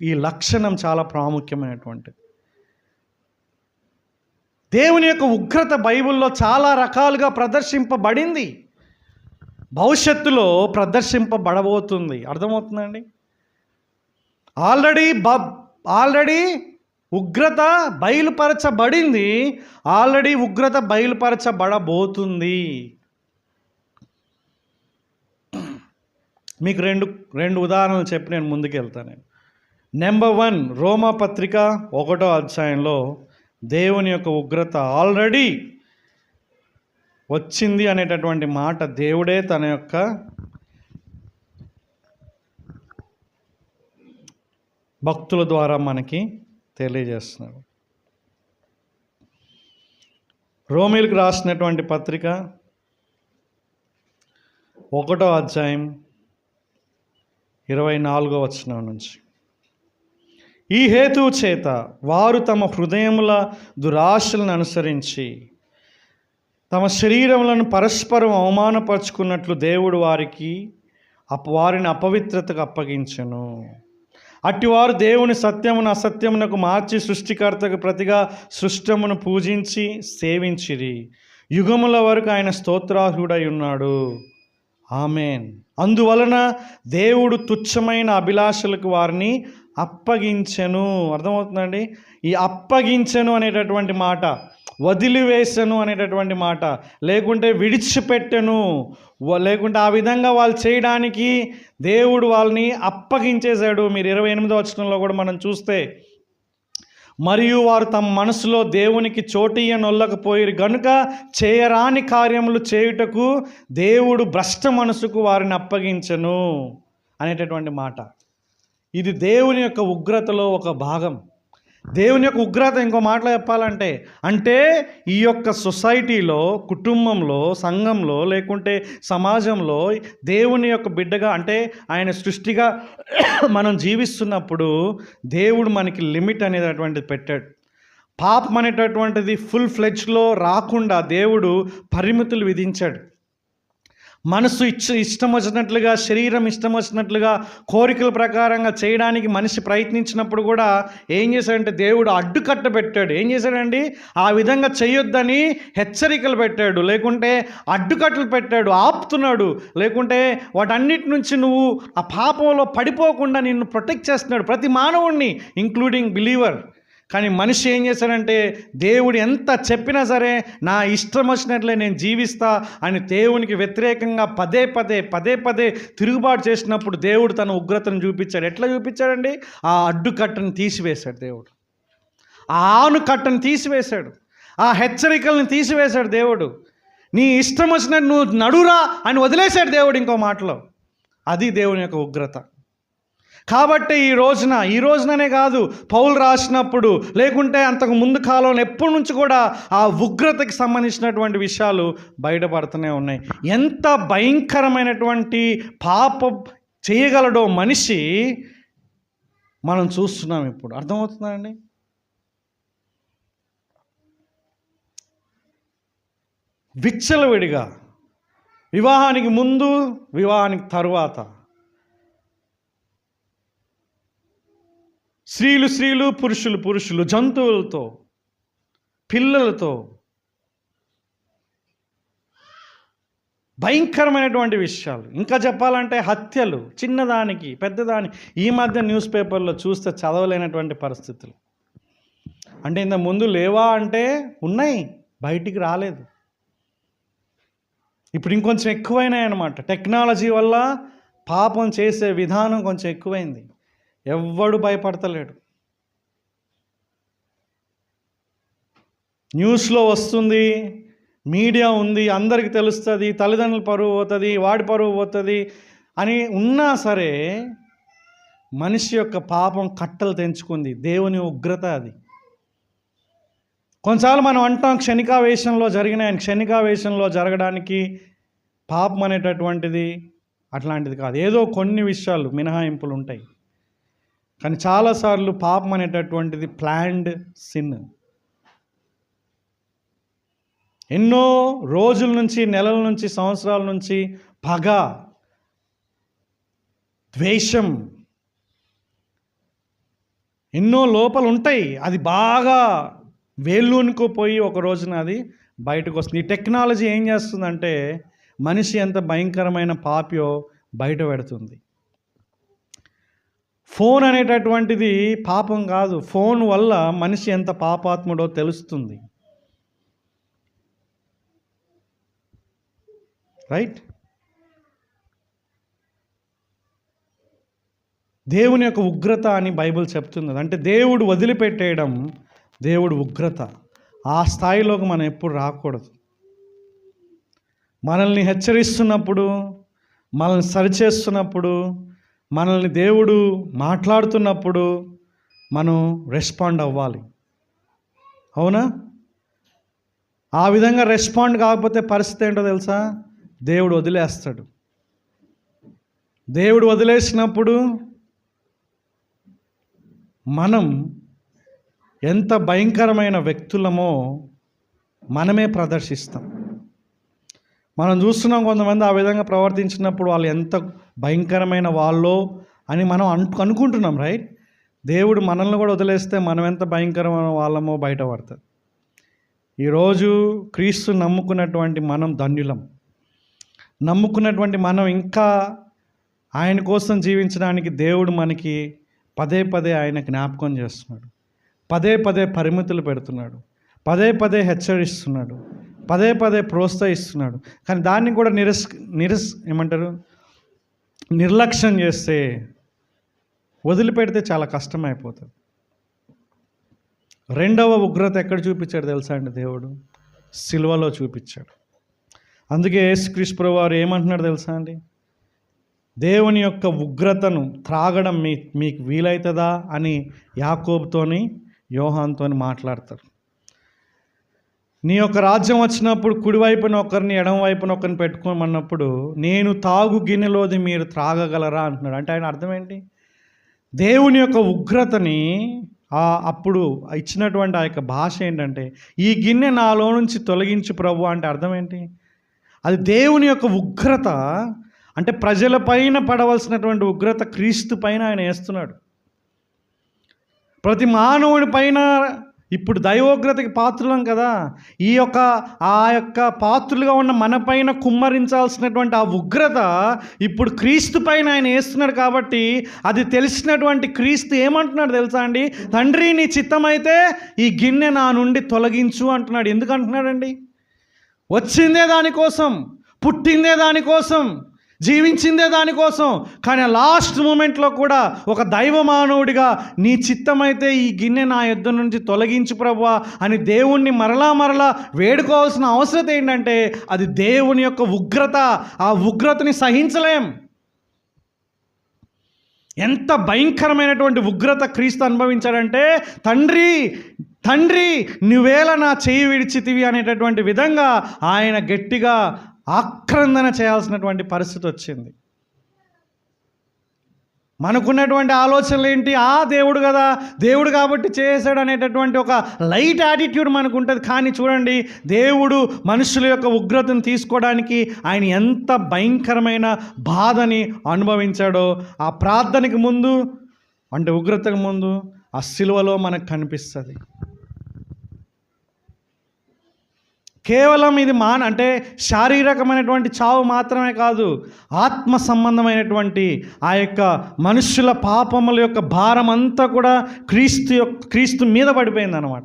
ఈ లక్షణం చాలా ప్రాముఖ్యమైనటువంటిది. దేవుని యొక్క ఉగ్రత బైబిల్లో చాలా రకాలుగా ప్రదర్శింపబడింది, భవిష్యత్తులో ప్రదర్శింపబడబోతుంది. అర్థమవుతుందండి? ఆల్రెడీ ఉగ్రత బయలుపరచబడింది, ఆల్రెడీ ఉగ్రత బయలుపరచబడబోతుంది. మీకు రెండు ఉదాహరణలు చెప్పి నేను ముందుకు వెళ్తాను. నెంబర్ 1, రోమా పత్రిక 1వ అధ్యాయంలో దేవుని యొక్క ఉగ్రత ఆల్రెడీ వచ్చింది అనేటటువంటి మాట దేవుడే తన యొక్క భక్తుల ద్వారా మనకి తెలియజేస్తున్నాడు. రోమీలకు రాసినటువంటి పత్రిక 1వ అధ్యాయం 24వ వచనం నుంచి, ఈ హేతువు చేత వారు తమ హృదయముల దురాశలను అనుసరించి తమ శరీరములను పరస్పరం అవమానపరుచుకున్నట్లు దేవుడు వారిని అపవిత్రతకు అప్పగించెను. అట్టివారు దేవుని సత్యమును అసత్యమునకు మార్చి సృష్టికర్తకు ప్రతిగా సృష్టమును పూజించి సేవించిరి. యుగముల వరకు ఆయన స్తోత్రార్హుడై ఉన్నాడు. ఆమేన్. అందువలన దేవుడు తుచ్చమైన అభిలాషలకు వారిని అప్పగించెను. అర్థమవుతుందండి? ఈ అప్పగించెను అనేటటువంటి మాట, వదిలివేసెను అనేటటువంటి మాట, లేకుంటే విడిచిపెట్టెను, లేకుంటే ఆ విధంగా వాళ్ళు చేయడానికి దేవుడు వాళ్ళని అప్పగించేశాడు. మీరు 28వ వచనంలో కూడా మనం చూస్తే, మరియు వారు తమ మనసులో దేవునికి చోటియ్యనొల్లకపోయిరు గనుక చేయరాని కార్యములు చేయుటకు దేవుడు భ్రష్ట మనసుకు వారిని అప్పగించెను అనేటటువంటి మాట. ఇది దేవుని యొక్క ఉగ్రతలో ఒక భాగం. దేవుని యొక్క ఉగ్రత ఇంకో మాటలో చెప్పాలంటే, అంటే ఈ యొక్క సొసైటీలో, కుటుంబంలో, సంఘంలో, లేకుంటే సమాజంలో దేవుని యొక్క బిడ్డగా, అంటే ఆయన సృష్టిగా మనం జీవిస్తున్నప్పుడు దేవుడు మనకి లిమిట్ అనేటటువంటిది పెట్టాడు. పాపం అనేటటువంటిది ఫుల్ ఫ్లెడ్జ్లో రాకుండా దేవుడు పరిమితులు విధించాడు. మనసు ఇష్టం వచ్చినట్లుగా, శరీరం ఇష్టం వచ్చినట్లుగా, కోరికల ప్రకారంగా చేయడానికి మనిషి ప్రయత్నించినప్పుడు కూడా ఏం చేశాడంటే దేవుడు అడ్డుకట్ట పెట్టాడు. ఏం చేశాడండి? ఆ విధంగా చేయొద్దని హెచ్చరికలు పెట్టాడు, లేకుంటే అడ్డుకట్టలు పెట్టాడు, ఆపుతున్నాడు, లేకుంటే వాటన్నిటి నుంచి నువ్వు ఆ పాపంలో పడిపోకుండా నిన్ను ప్రొటెక్ట్ చేస్తున్నాడు, ప్రతి మానవుణ్ణి, ఇంక్లూడింగ్ బిలీవర్. కానీ మనిషి ఏం చేశాడంటే దేవుడు ఎంత చెప్పినా సరే నా ఇష్టం వచ్చినట్లే నేను జీవిస్తా అని దేవునికి వ్యతిరేకంగా పదే పదే తిరుగుబాటు చేసినప్పుడు దేవుడు తన ఉగ్రతను చూపించాడు. ఎట్లా చూపించాడండి? ఆ అడ్డుకట్టను తీసివేశాడు దేవుడు, ఆ ఆనుకట్టను తీసివేశాడు, ఆ హెచ్చరికలను తీసివేశాడు దేవుడు. నీ ఇష్టం వచ్చినట్టు నువ్వు నడురా అని వదిలేశాడు దేవుడు ఇంకో మాటలో. అది దేవుని యొక్క ఉగ్రత. కాబట్టి ఈ రోజుననే కాదు, పౌలు రాసినప్పుడు, లేకుంటే అంతకు ముందు కాలంలో ఎప్పటి నుంచి కూడా ఆ ఉగ్రతకి సంబంధించినటువంటి విషయాలు బయటపడుతూనే ఉన్నాయి. ఎంత భయంకరమైనటువంటి పాపం చేయగలడో మనిషి మనం చూస్తున్నాం. ఇప్పుడు అర్థమవుతుందా అండి? విచ్చలవిడిగా వివాహానికి ముందు, వివాహానికి తరువాత స్త్రీలు, పురుషులు, జంతువులతో, పిల్లలతో భయంకరమైనటువంటి విషయాలు. ఇంకా చెప్పాలంటే హత్యలు, చిన్నదానికి పెద్దదానికి. ఈ మధ్య న్యూస్ పేపర్లో చూస్తే చదవలేనటువంటి పరిస్థితులు. అంటే ఇంత ముందు లేవా అంటే ఉన్నాయి, బయటికి రాలేదు. ఇప్పుడు ఇంకొంచెం ఎక్కువైనాయి అన్నమాట. టెక్నాలజీ వల్ల పాపం చేసే విధానం కొంచెం ఎక్కువైంది. ఎవ్వడు భయపడతలేడు. న్యూస్లో వస్తుంది, మీడియా ఉంది, అందరికి తెలుస్తుంది, తల్లిదండ్రుల పరువు పోతుంది, వాడి పరువు పోతుంది అని ఉన్నా సరే మనిషి యొక్క పాపం కట్టలు తెంచుకుంది. దేవుని ఉగ్రత అది. కొన్నిసార్లు మనం అంటాం క్షణికావేశంలో జరిగినాయని. క్షణికావేశంలో జరగడానికి పాపం అనేటటువంటిది అట్లాంటిది కాదు. ఏదో కొన్ని విషయాలు మినహాయింపులు ఉంటాయి. కానీ చాలాసార్లు పాపం అనేటటువంటిది ప్లాన్డ్ సిన్. ఎన్నో రోజుల నుంచి, నెలల నుంచి, సంవత్సరాల నుంచి పగ, ద్వేషం ఎన్నో లోపలు ఉంటాయి. అది బాగా వేళ్ళూనుకుపోయి ఒక రోజున అది బయటకు వస్తుంది. ఈ టెక్నాలజీ ఏం చేస్తుందంటే మనిషి ఎంత భయంకరమైన పాపియో బయట పెడుతుంది. ఫోన్ అనేటటువంటిది పాపం కాదు. ఫోన్ వల్ల మనిషి ఎంత పాపాత్ముడో తెలుస్తుంది. రైట్? దేవుని యొక్క ఉగ్రత అని బైబిల్ చెప్తుంది. అంటే దేవుడు వదిలిపెట్టేయడం దేవుడు ఉగ్రత. ఆ స్థాయిలోకి మనం ఎప్పుడు రాకూడదు. మనల్ని హెచ్చరిస్తున్నప్పుడు, మనల్ని సరిచేస్తున్నప్పుడు, మనల్ని దేవుడు మాట్లాడుతున్నప్పుడు మనం రెస్పాండ్ అవ్వాలి. అవునా? ఆ విధంగా రెస్పాండ్ కాకపోతే పరిస్థితి ఏంటో తెలుసా? దేవుడు వదిలేస్తాడు. దేవుడు వదిలేసినప్పుడు మనం ఎంత భయంకరమైన వ్యక్తులమో మనమే ప్రదర్శిస్తాం. మనం చూస్తున్నాం కొంతమంది ఆ విధంగా ప్రవర్తించినప్పుడు వాళ్ళు ఎంత భయంకరమైన వాళ్ళో అని మనం అనుకుంటున్నాం. రైట్? దేవుడు మనల్ని కూడా వదిలేస్తే మనం ఎంత భయంకరమైన వాళ్ళమో బయటపడుతుంది. ఈరోజు క్రీస్తు నమ్ముకున్నటువంటి మనం ధన్యులం. నమ్ముకున్నటువంటి మనం ఇంకా ఆయన కోసం జీవించడానికి దేవుడు మనకి పదే ఆయన జ్ఞాపకం చేస్తున్నాడు. పదే పరిమితులు పెడుతున్నాడు. పదే హెచ్చరిస్తున్నాడు. పదే ప్రోత్సహిస్తున్నాడు. కానీ దాన్ని కూడా నిర్లక్ష్యం చేస్తే, వదిలిపెడితే చాలా కష్టమైపోతుంది. రెండవ ఉగ్రత ఎక్కడ చూపించాడు తెలుసా అండి? దేవుడు సిలువలో చూపించాడు. అందుకే యేసుక్రీస్తు ప్రభువు వారు ఏమంటున్నాడు తెలుసా అండి? దేవుని యొక్క ఉగ్రతను త్రాగడం మీకు వీలవుతుందా అని యాకోబుతోని, యోహాన్తోని మాట్లాడతారు. నీ యొక్క రాజ్యం వచ్చినప్పుడు కుడివైపున ఒకరిని, ఎడమ వైపున ఒకరిని పెట్టుకోమన్నప్పుడు నేను తాగు గిన్నెలోది మీరు త్రాగగలరా అంటున్నాడు. అంటే ఆయన అర్థం ఏంటి? దేవుని యొక్క ఉగ్రతని అప్పుడు ఇచ్చినటువంటి ఆ యొక్క భాష ఏంటంటే, ఈ గిన్నె నాలో నుంచి తొలగించు ప్రభు అంటే అర్థం ఏంటి? అది దేవుని యొక్క ఉగ్రత. అంటే ప్రజల పైన పడవలసినటువంటి ఉగ్రత క్రీస్తు పైన ఆయన వేస్తున్నాడు. ప్రతి మానవుడి పైన ఇప్పుడు దైవోగ్రతకి పాత్రులం కదా, ఆ యొక్క పాత్రులుగా ఉన్న మన పైన కుమ్మరించాల్సినటువంటి ఆ ఉగ్రత ఇప్పుడు క్రీస్తు పైన ఆయన వేస్తున్నాడు. కాబట్టి అది తెలిసినటువంటి క్రీస్తు ఏమంటున్నాడు తెలుసా అండి? తండ్రి, నీ చిత్తమైతే ఈ గిన్నె నా నుండి తొలగించు అంటున్నాడు. ఎందుకు అంటున్నాడండి? వచ్చిందే దానికోసం, పుట్టిందే దానికోసం, జీవించిందే దానికోసం. కానీ లాస్ట్ మూమెంట్లో కూడా ఒక దైవ మానవుడిగా నీ చిత్తమైతే ఈ గిన్నె నా యొద్ద నుంచి తొలగించు ప్రభువా అని దేవుణ్ణి మరలా వేడుకోవాల్సిన అవసరం ఏంటంటే అది దేవుని యొక్క ఉగ్రత. ఆ ఉగ్రతని సహించలేం. ఎంత భయంకరమైనటువంటి ఉగ్రత క్రీస్తు అనుభవించాడంటే, తండ్రి నువ్వేలా నా చేయి విడిచితివి అనేటటువంటి విధంగా ఆయన గట్టిగా ఆక్రందన చేయాల్సినటువంటి పరిస్థితి వచ్చింది. మనకున్నటువంటి ఆలోచనలు ఏంటి? దేవుడు కదా, దేవుడు కాబట్టి చేశాడు అనేటటువంటి ఒక లైట్ యాటిట్యూడ్ మనకు ఉంటుంది. కానీ చూడండి, దేవుడు మనుషుల యొక్క ఉగ్రతను తీసుకోవడానికి ఆయన ఎంత భయంకరమైన బాధని అనుభవించాడో ఆ ప్రార్థనకి ముందు, అంటే ఉగ్రతకు ముందు ఆ సిలువలో మనకు కనిపిస్తుంది. కేవలం ఇది అంటే శారీరకమైనటువంటి చావు మాత్రమే కాదు, ఆత్మ సంబంధమైనటువంటి ఆ యొక్క మనుషుల పాపముల యొక్క భారం అంతా కూడా క్రీస్తు మీద పడిపోయింది అన్నమాట.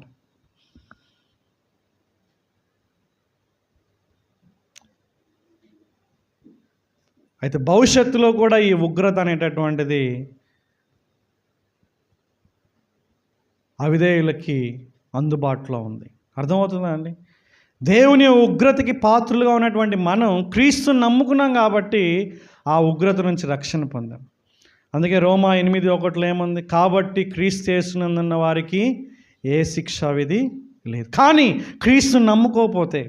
అయితే భవిష్యత్తులో కూడా ఈ ఉగ్రత అనేటటువంటిది అవిధేయులకి అందుబాటులో ఉంది. అర్థమవుతుందా అండి? దేవుని ఉగ్రతకి పాత్రులుగా ఉన్నటువంటి మనం క్రీస్తుని నమ్ముకున్నాం కాబట్టి ఆ ఉగ్రత నుంచి రక్షణ పొందాం. అందుకే రోమా 8:1 ఏముంది? కాబట్టి క్రీస్తు యేసునందున్న వారికి ఏ శిక్షా విధి లేదు. కానీ క్రీస్తుని నమ్ముకోకపోతే,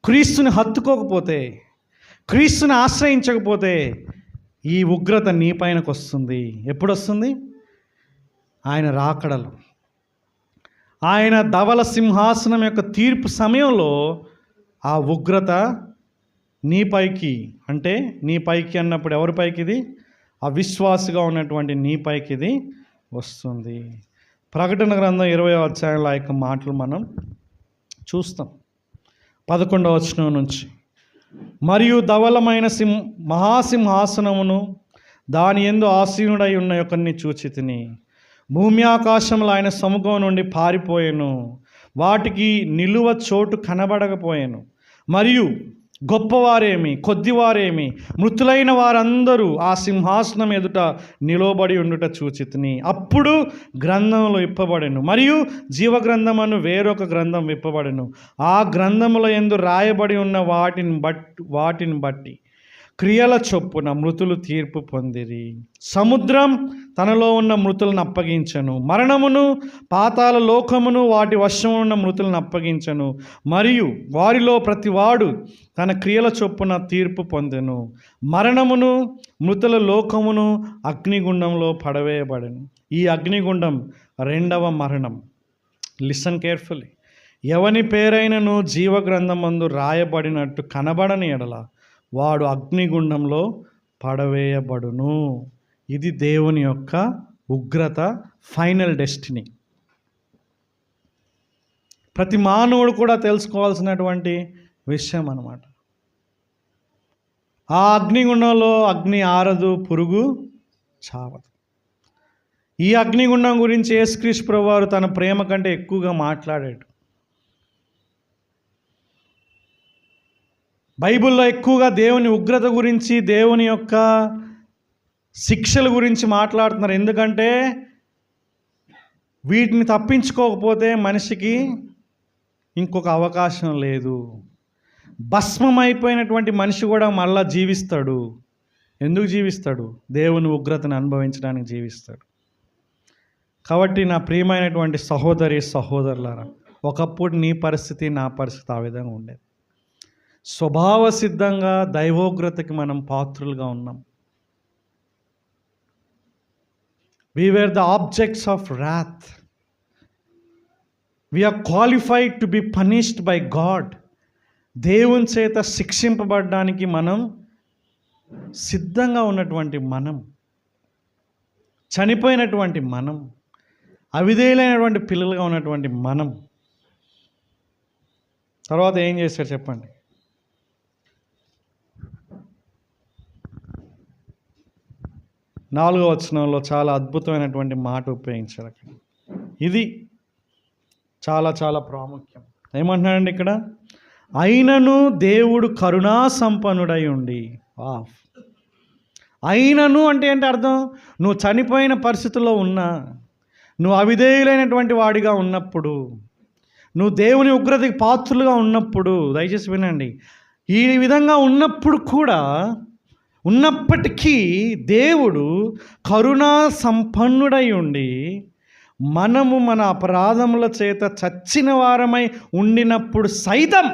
క్రీస్తుని హత్తుకోకపోతే, క్రీస్తుని ఆశ్రయించకపోతే ఈ ఉగ్రత నీ పైనకు వస్తుంది. ఎప్పుడు వస్తుంది? ఆయన రాకడలో, ఆయన ధవల సింహాసనం యొక్క తీర్పు సమయంలో ఆ ఉగ్రత నీపైకి, అంటే నీపైకి అన్నప్పుడు ఎవరి పైకి? ఇది అవిశ్వాసిగా ఉన్నటువంటి నీపైకి ఇది వస్తుంది. ప్రకటన గ్రంథం 20వ అధ్యాయంలో ఆ యొక్క మాటలు మనం చూస్తాం. 11వ వచనం నుంచి, మరియు ధవలమైన మహాసింహాసనమును దాని యందు ఆసీనుడై ఉన్న యొక్కరిని చూచితిని. భూమి ఆకాశములు ఆయన సముఖం నుండి పారిపోయెను, వాటికి నిలువ చోటు కనబడకపోయాను. మరియు గొప్పవారేమి కొద్దివారేమి మృతులైన వారందరూ ఆ సింహాసనం ఎదుట నిలవబడి ఉండుట చూచితిని. అప్పుడు గ్రంథములు విప్పబడెను, మరియు జీవగ్రంథమును వేరొక గ్రంథం విప్పబడెను. ఆ గ్రంథముల యందు రాయబడి ఉన్న వాటిని బట్టి క్రియల చొప్పున మృతులు తీర్పు పొందిరి. సముద్రం తనలో ఉన్న మృతులను అప్పగించెను, మరణమును పాతాళ లోకమును వాటి వశమున ఉన్న మృతులను అప్పగించెను, మరియు వారిలో ప్రతివాడు తన క్రియల చొప్పున తీర్పు పొందెను. మరణమును మృతుల లోకమును అగ్నిగుండంలో పడవేయబడెను. ఈ అగ్నిగుండం రెండవ మరణం. Listen carefully. ఎవని పేరైనను జీవగ్రంథమందు రాయబడినట్టు కనబడని ఎడల వాడు అగ్నిగుండంలో పడవేయబడును. ఇది దేవుని యొక్క ఉగ్రత, ఫైనల్ డెస్టినీ. ప్రతి మానవుడు కూడా తెలుసుకోవాల్సినటువంటి విషయం అన్నమాట. ఆ అగ్నిగుండంలో అగ్ని ఆరదు, పురుగు చావదు. ఈ అగ్నిగుండం గురించి యేసుక్రీస్తు ప్రభువారు తన ప్రేమ కంటే ఎక్కువగా మాట్లాడాడు. బైబిల్లో ఎక్కువగా దేవుని ఉగ్రత గురించి, దేవుని యొక్క శిక్షల గురించి మాట్లాడుతున్నారు. ఎందుకంటే వీటిని తప్పించుకోకపోతే మనిషికి ఇంకొక అవకాశం లేదు. భస్మమైపోయినటువంటి మనిషి కూడా మళ్ళా జీవిస్తాడు. ఎందుకు జీవిస్తాడు? దేవుని ఉగ్రతను అనుభవించడానికి జీవిస్తాడు. కాబట్టి నా ప్రియమైనటువంటి సహోదరి సహోదరులారా, ఒకప్పుడు నీ పరిస్థితి, నా పరిస్థితి ఆ విధంగా ఉండేది. స్వభావ సిద్ధంగా దైవోగ్రతకి మనం పాత్రులుగా ఉన్నాం. We were the objects of wrath. We are qualified to be punished by God. దేవుని చేత శిక్షింపబడడానికి మనం సిద్ధంగా ఉన్నటువంటి మనం, చనిపోయినటువంటి మనం, అవిధేయులైనటువంటి పిల్లలుగా ఉన్నటువంటి మనం తర్వాత ఏం చేశారు చెప్పండి? 4వ వచనంలో చాలా అద్భుతమైనటువంటి మాట ఉపయోగించారు అక్కడ. ఇది చాలా చాలా ప్రాముఖ్యం. ఏమంటున్నాడండి ఇక్కడ? అయినను దేవుడు కరుణా సంపన్నుడై ఉండి. అయినను అంటే ఏంటి అర్థం? నువ్వు చనిపోయిన పరిస్థితుల్లో ఉన్నా, నువ్వు అవిధేయులైనటువంటి వాడిగా ఉన్నప్పుడు, నువ్వు దేవుని ఉగ్రతకి పాత్రులుగా ఉన్నప్పుడు, దయచేసి వినండి, ఈ విధంగా ఉన్నప్పుడు కూడా, ఉన్నప్పటికీ దేవుడు కరుణా సంపన్నుడై ఉండి మనము మన అపరాధముల చేత చచ్చిన వారమై ఉండినప్పుడు సైతం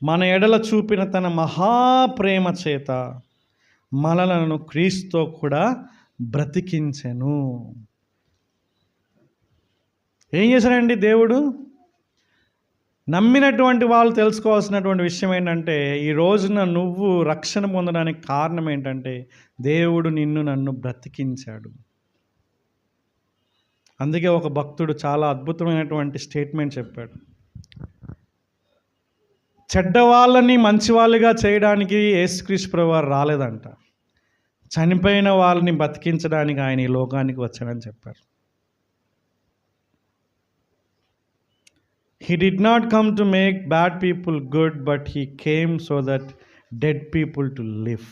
మన ఎడల చూపిన తన మహాప్రేమ చేత మనలను క్రీస్తుతో కూడా బ్రతికించెను. ఏం చేశాడండి దేవుడు? నమ్మినటువంటి వాళ్ళు తెలుసుకోవాల్సినటువంటి విషయం ఏంటంటే, ఈ రోజున నువ్వు రక్షణ పొందడానికి కారణం ఏంటంటే దేవుడు నన్ను బ్రతికించాడు. అందుకే ఒక భక్తుడు చాలా అద్భుతమైనటువంటి స్టేట్మెంట్ చెప్పాడు. చెడ్డవాళ్ళని మంచి వాళ్ళుగా చేయడానికి యేసుక్రీస్తు ప్రభువారు రాలేదంట, చనిపోయిన వాళ్ళని బతికించడానికి ఆయన ఈ లోకానికి వచ్చాడని చెప్పారు. He did not come to make bad people good, but he came so that dead people to live.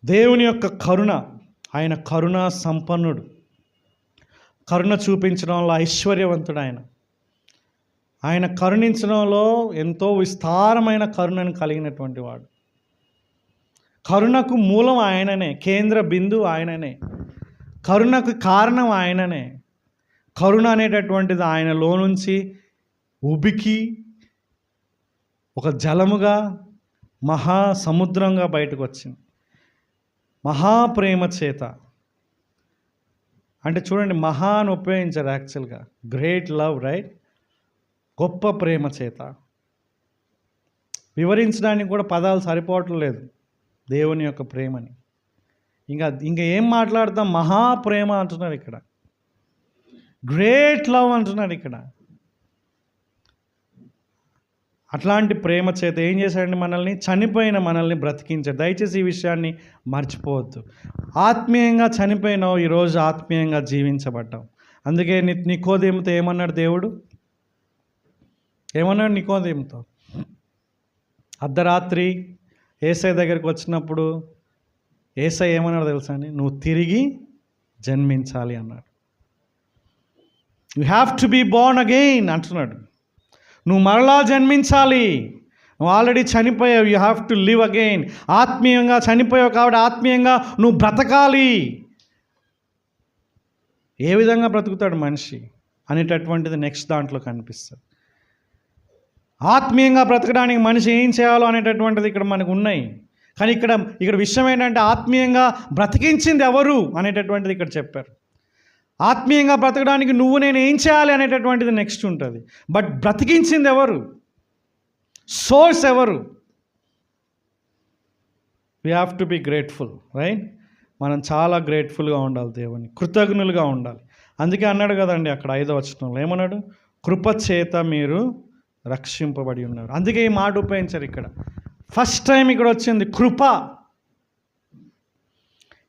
దేవుని యొక్క కరుణ, ఆయన కరుణా సంపన్నుడు, కరుణ చూపించడంలో ఐశ్వర్యవంతుడు. ఆయన కరుణించడంలో ఎంతో విస్తారమైన కరుణను కలిగినటువంటి వాడు. కరుణకు మూలం ఆయననే, కేంద్ర బిందువు ఆయననే, కరుణకు కారణం ఆయననే. కరుణ అనేటటువంటిది ఆయనలో నుంచి ఉబికి ఒక జలముగా, మహాసముద్రంగా బయటకు వచ్చింది. మహాప్రేమ చేత అంటే చూడండి, మహా అని ఉపయోగించారు యాక్చువల్గా, గ్రేట్ లవ్, రైట్? గొప్ప ప్రేమ చేత. వివరించడానికి కూడా పదాలు సరిపోవట్లేదు దేవుని యొక్క ప్రేమని. ఇంకా ఏం మాట్లాడతాం? మహాప్రేమ అంటున్నారు ఇక్కడ, గ్రేట్ లవ్ అంటున్నాడు ఇక్కడ. అట్లాంటి ప్రేమ చేత ఏం చేశాడండి? మనల్ని, చనిపోయిన మనల్ని బ్రతికించాడు. దయచేసి ఈ విషయాన్ని మర్చిపోవద్దు. ఆత్మీయంగా చనిపోయినావు, ఈరోజు ఆత్మీయంగా జీవించబడ్డావు. అందుకే నికోదేముతో ఏమన్నాడు దేవుడు? ఏమన్నాడు నికోదేముతో? అర్ధరాత్రి యేసయ్య దగ్గరికి వచ్చినప్పుడు యేసయ్య ఏమన్నాడు తెలుసా అండి? నువ్వు తిరిగి జన్మించాలి అన్నాడు. You have to be born again అంటున్నాడు. నువ్వు మరలా జన్మించాలి. నువ్వు ఆల్రెడీ చనిపోయావు, you have to live again. ఆత్మీయంగా చనిపోయావు కాబట్టి ఆత్మీయంగా నువ్వు బ్రతకాలి. ఏ విధంగా బ్రతుకుతాడు మనిషి అనేటటువంటిది నెక్స్ట్ దాంట్లో కనిపిస్తుంది. ఆత్మీయంగా బ్రతకడానికి మనిషి ఏం చేయాలో అనేటటువంటిది ఇక్కడ మనకు ఉన్నాయి. కానీ ఇక్కడ విషయం ఏంటంటే, ఆత్మీయంగా బ్రతికించింది ఎవరు అనేటటువంటిది ఇక్కడ చెప్పారు. ఆత్మీయంగా బ్రతకడానికి నువ్వు నేను ఏం చేయాలి అనేటటువంటిది నెక్స్ట్ ఉంటుంది. బట్ బ్రతికించింది ఎవరు? సోర్స్ ఎవరు? We have to be grateful, right? మనం చాలా గ్రేట్ఫుల్గా ఉండాలి, దేవుని కృతజ్ఞులుగా ఉండాలి. అందుకే అన్నాడు కదండి అక్కడ 5వ వచనంలో, ఏమన్నాడు? కృప చేత మీరు రక్షింపబడి ఉన్నారు. అందుకే ఈ మాట ఉపయోగించారు ఇక్కడ. ఫస్ట్ టైం ఇక్కడ వచ్చింది కృప.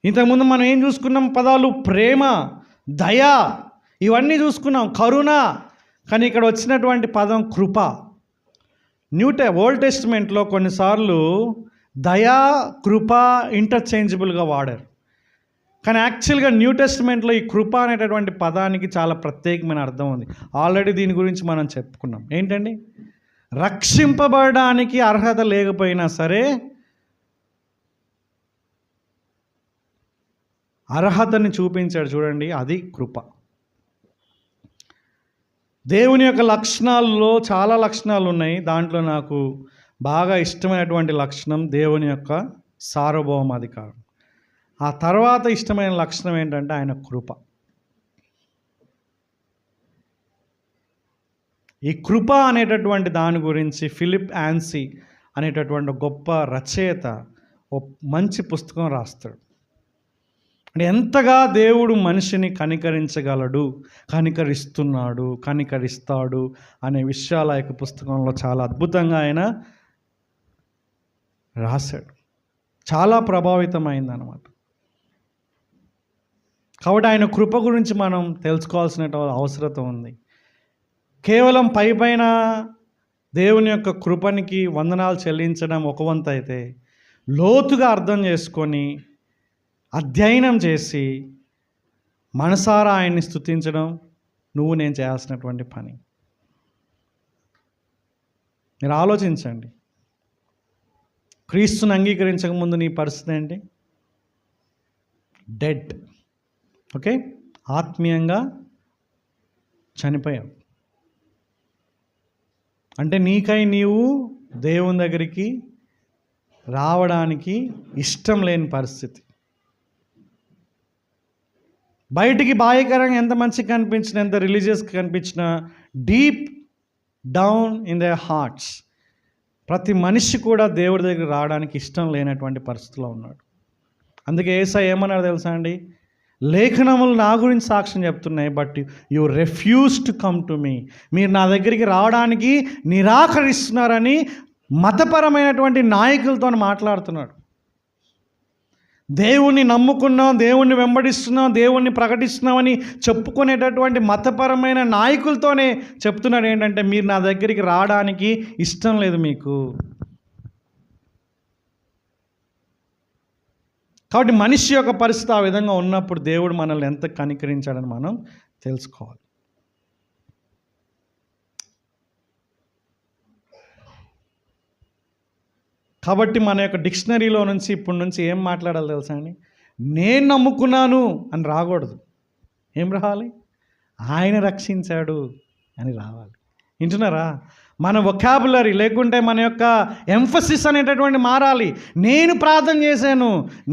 ఇంతకుముందు మనం ఏం చూసుకున్నాం? పదాలు ప్రేమ, దయ, ఇవన్నీ చూసుకున్నాం, కరుణ. కానీ ఇక్కడ వచ్చినటువంటి పదం కృప. ఓల్డ్ టెస్టిమెంట్లో కొన్నిసార్లు దయా, కృప ఇంటర్చేంజబుల్గా వాడారు. కానీ యాక్చువల్గా న్యూ టెస్టిమెంట్లో ఈ కృప అనేటటువంటి పదానికి చాలా ప్రత్యేకమైన అర్థం ఉంది. ఆల్రెడీ దీని గురించి మనం చెప్పుకున్నాం. ఏంటండి? రక్షింపబడడానికి అర్హత లేకపోయినా సరే అర్హతని చూపించాడు చూడండి, అది కృప. దేవుని యొక్క లక్షణాల్లో చాలా లక్షణాలు ఉన్నాయి. దాంట్లో నాకు బాగా ఇష్టమైనటువంటి లక్షణం దేవుని యొక్క సార్వభౌమాధికారం. ఆ తర్వాత ఇష్టమైన లక్షణం ఏంటంటే ఆయన కృప. ఈ కృప అనేటటువంటి దాని గురించి ఫిలిప్ యాన్సీ అనేటటువంటి గొప్ప రచయిత ఓ మంచి పుస్తకం రాస్తాడు. అంటే ఎంతగా దేవుడు మనిషిని కనికరించగలడు, కనికరిస్తున్నాడు, కనికరిస్తాడు అనే విషయాల యొక్క పుస్తకంలో చాలా అద్భుతంగా ఆయన రాశాడు. చాలా ప్రభావితమైందన్నమాట. కాబట్టి ఆయన కృప గురించి మనం తెలుసుకోవాల్సిన అవసరం ఉంది. కేవలం పైన దేవుని యొక్క కృపనికి వందనాలు చెల్లించడం ఒక వంతు అయితే, లోతుగా అర్థం చేసుకొని అధ్యయనం చేసి మనసారా ఆయన్ని స్తుతించడం నువ్వు నేను చేయాల్సినటువంటి పని. మీరు ఆలోచించండి, క్రీస్తుని అంగీకరించక ముందు నీ పరిస్థితి ఏంటి? డెడ్. ఓకే, ఆత్మీయంగా చనిపోయావు. అంటే నీకై నీవు దేవుని దగ్గరికి రావడానికి ఇష్టం లేని పరిస్థితి. బయటికి బాహ్యకరంగా ఎంత మంచిగా కనిపించినా, ఎంత రిలీజియస్గా కనిపించినా, deep down in their hearts ప్రతి మనిషి కూడా దేవుడి దగ్గర రావడానికి ఇష్టం లేనటువంటి పరిస్థితిలో ఉన్నాడు. అందుకే యేసయ్య ఏమన్నాడు తెలుసా అండి? లేఖనములు నా గురించి సాక్ష్యం చెప్తున్నాయి, but you refuse to come to me. మీరు నా దగ్గరికి రావడానికి నిరాకరిస్తున్నారని మతపరమైనటువంటి నాయకులతో మాట్లాడుతున్నాడు. దేవుణ్ణి నమ్ముకున్నాం, దేవుణ్ణి వెంబడిస్తున్నాం, దేవుణ్ణి ప్రకటిస్తున్నామని చెప్పుకునేటటువంటి మతపరమైన నాయకులతోనే చెప్తున్నాడు ఏంటంటే, మీరు నా దగ్గరికి రావడానికి ఇష్టం లేదు మీకు. కాబట్టి మనిషి యొక్క పరిస్థితి ఆ విధంగా ఉన్నప్పుడు దేవుడు మనల్ని ఎంత కనికరించాడని మనం తెలుసుకోవాలి. కాబట్టి మన యొక్క డిక్షనరీలో నుంచి ఇప్పటి నుంచి ఏం మాట్లాడాలి తెలుసా అండి? నేను నమ్ముకున్నాను అని రాకూడదు. ఏం రావాలి? ఆయన రక్షించాడు అని రావాలి. వింటున్నారా? మన వొకాబులరీ లేకుంటే మన యొక్క ఎంఫసిస్ అనేటటువంటి మారాలి. నేను ప్రార్థన చేశాను,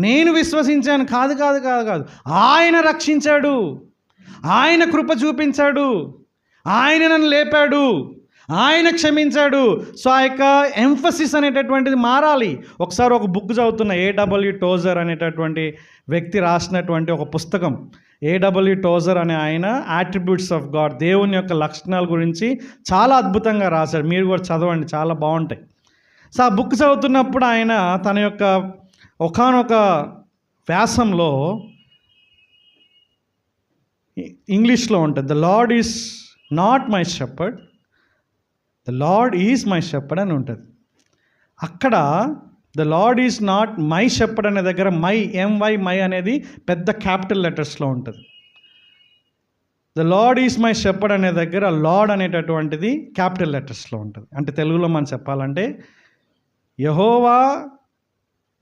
నేను విశ్వసించాను కాదు కాదు కాదు కాదు ఆయన రక్షించాడు, ఆయన కృప చూపించాడు, ఆయన నన్ను లేపాడు, ఆయన క్షమించాడు. సో ఆ యొక్క ఎంఫసిస్ అనేటటువంటిది మారాలి. ఒకసారి ఒక బుక్ చదువుతున్న A.W. టోజర్ అనేటటువంటి వ్యక్తి రాసినటువంటి ఒక పుస్తకం. A.W. టోజర్ అనే ఆయన యాట్రిబ్యూట్స్ ఆఫ్ గాడ్, దేవుని యొక్క లక్షణాల గురించి చాలా అద్భుతంగా రాశాడు. మీరు కూడా చదవండి, చాలా బాగుంటాయి. సో ఆ బుక్ చదువుతున్నప్పుడు ఆయన తన యొక్క ఒకానొక వ్యాసంలో ఇంగ్లీష్లో ఉంటుంది, the lord is not my shepherd, the lord is my shepherd అని ఉంటుంది. అక్కడ the lord is not my shepherd అనే దగ్గర మై అనేది పెద్ద క్యాపిటల్ లెటర్స్లో ఉంటుంది. The lord is my shepherd అనే దగ్గర లార్డ్ అనేటటువంటిది క్యాపిటల్ లెటర్స్లో ఉంటుంది. అంటే తెలుగులో మనం చెప్పాలంటే, యెహోవా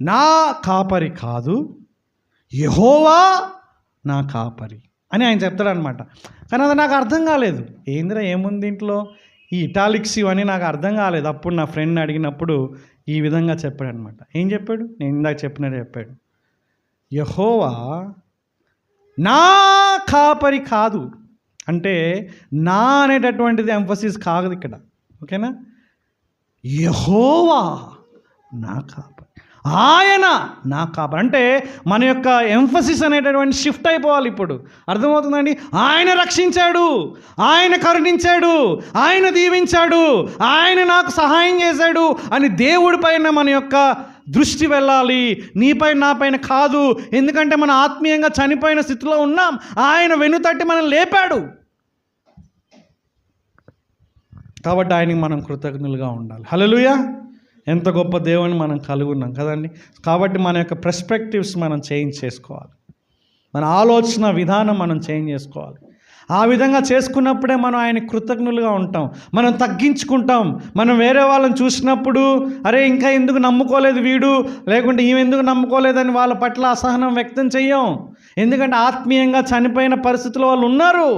నా కాపరి కాదు, యెహోవా నా కాపరి అని ఆయన చెప్తాడనమాట. కానీ అది నాకు అర్థం కాలేదు. ఏందిరా ఏముంది ఇంట్లో, ఈ ఇటాలిక్స్ ఇవన్నీ నాకు అర్థం కాలేదు. అప్పుడు నా ఫ్రెండ్ని అడిగినప్పుడు ఈ విధంగా చెప్పాడు అనమాట. ఏం చెప్పాడు? నేను ఇందాక చెప్పినట్టు చెప్పాడు, యెహోవా నా కాపరి కాదు అంటే నా అనేటటువంటిది ఎంఫసిస్ కాదు ఇక్కడ. ఓకేనా? యెహోవా నా కాపరి, ఆయన నా కాపరి అంటే మన యొక్క ఎంఫసిస్ అనేటటువంటి షిఫ్ట్ అయిపోవాలి. ఇప్పుడు అర్థమవుతుందండి? ఆయన రక్షించాడు, ఆయన కరుణించాడు, ఆయన దీవించాడు, ఆయన నాకు సహాయం చేశాడు అని దేవుడి పైన మన యొక్క దృష్టి వెళ్ళాలి, నీపైన నాపైన కాదు. ఎందుకంటే మనం ఆత్మీయంగా చనిపోయిన స్థితిలో ఉన్నాం, ఆయన వెనుతట్టి మనం లేపాడు. కాబట్టి ఆయనకి మనం కృతజ్ఞులుగా ఉండాలి. హల్లెలూయా! ఎంత గొప్ప దేవుని మనం కలిగి ఉన్నాం కదండి. కాబట్టి మన యొక్క పర్స్పెక్టివ్స్ మనం చేంజ్ చేసుకోవాలి, మన ఆలోచన విధానం మనం చేంజ్ చేసుకోవాలి. ఆ విధంగా చేసుకున్నప్పుడే మనం ఆయన కృతజ్ఞులుగా ఉంటాం. మనం తగ్గించుకుంటాం. మనం వేరే వాళ్ళని చూసినప్పుడు అరే ఇంకా ఎందుకు నమ్ముకోలేదు వీడు, లేకుంటే ఈమె ఎందుకు నమ్ముకోలేదని వాళ్ళ పట్ల అసహనం వ్యక్తం చెయ్యం. ఎందుకంటే ఆత్మీయంగా చనిపోయిన పరిస్థితుల్లో వాళ్ళు ఉన్నారు.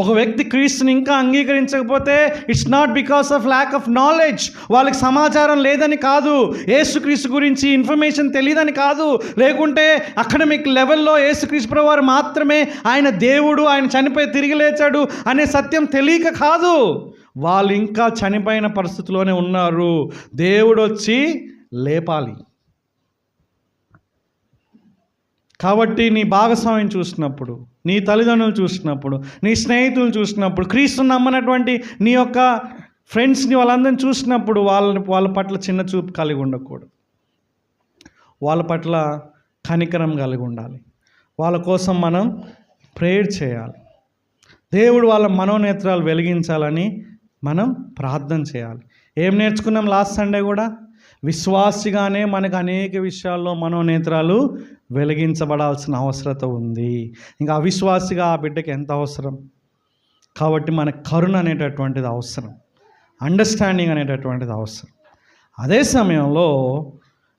ఒక వ్యక్తి క్రీస్తుని ఇంకా అంగీకరించకపోతే it's not because of lack of knowledge, వాళ్ళకి సమాచారం లేదని కాదు, యేసుక్రీస్తు గురించి ఇన్ఫర్మేషన్ తెలియదని కాదు, లేకుంటే అకాడమిక్ లెవెల్లో యేసుక్రీస్తు ప్రభువు వారు మాత్రమే ఆయన దేవుడు, ఆయన చనిపోయి తిరిగి లేచాడు అనే సత్యం తెలియక కాదు. వాళ్ళు ఇంకా చనిపోయిన పరిస్థితిలోనే ఉన్నారు. దేవుడు వచ్చి లేపాలి. కాబట్టి నీ భాగస్వామిని చూసినప్పుడు, నీ తల్లిదండ్రులు చూసినప్పుడు, నీ స్నేహితులను చూసినప్పుడు, క్రీస్తుని నమ్మనటువంటి నీ యొక్క ఫ్రెండ్స్ని వాళ్ళందరినీ చూసినప్పుడు వాళ్ళ పట్ల చిన్న చూపు కలిగి ఉండకూడదు. వాళ్ళ పట్ల కనికరం కలిగి ఉండాలి. వాళ్ళ కోసం మనం ప్రేయర్ చేయాలి. దేవుడు వాళ్ళ మనోనేత్రాలు వెలిగించాలని మనం ప్రార్థన చేయాలి. ఏం నేర్చుకున్నాం లాస్ట్ సండే కూడా? విశ్వాసిగానే మనకు అనేక విషయాల్లో మనోనేత్రాలు వెలిగించబడాల్సిన అవసరత ఉంది. ఇంకా అవిశ్వాసిగా ఆ బిడ్డకి ఎంత అవసరం? కాబట్టి మనకు కరుణ అనేటటువంటిది అవసరం, అండర్స్టాండింగ్ అనేటటువంటిది అవసరం. అదే సమయంలో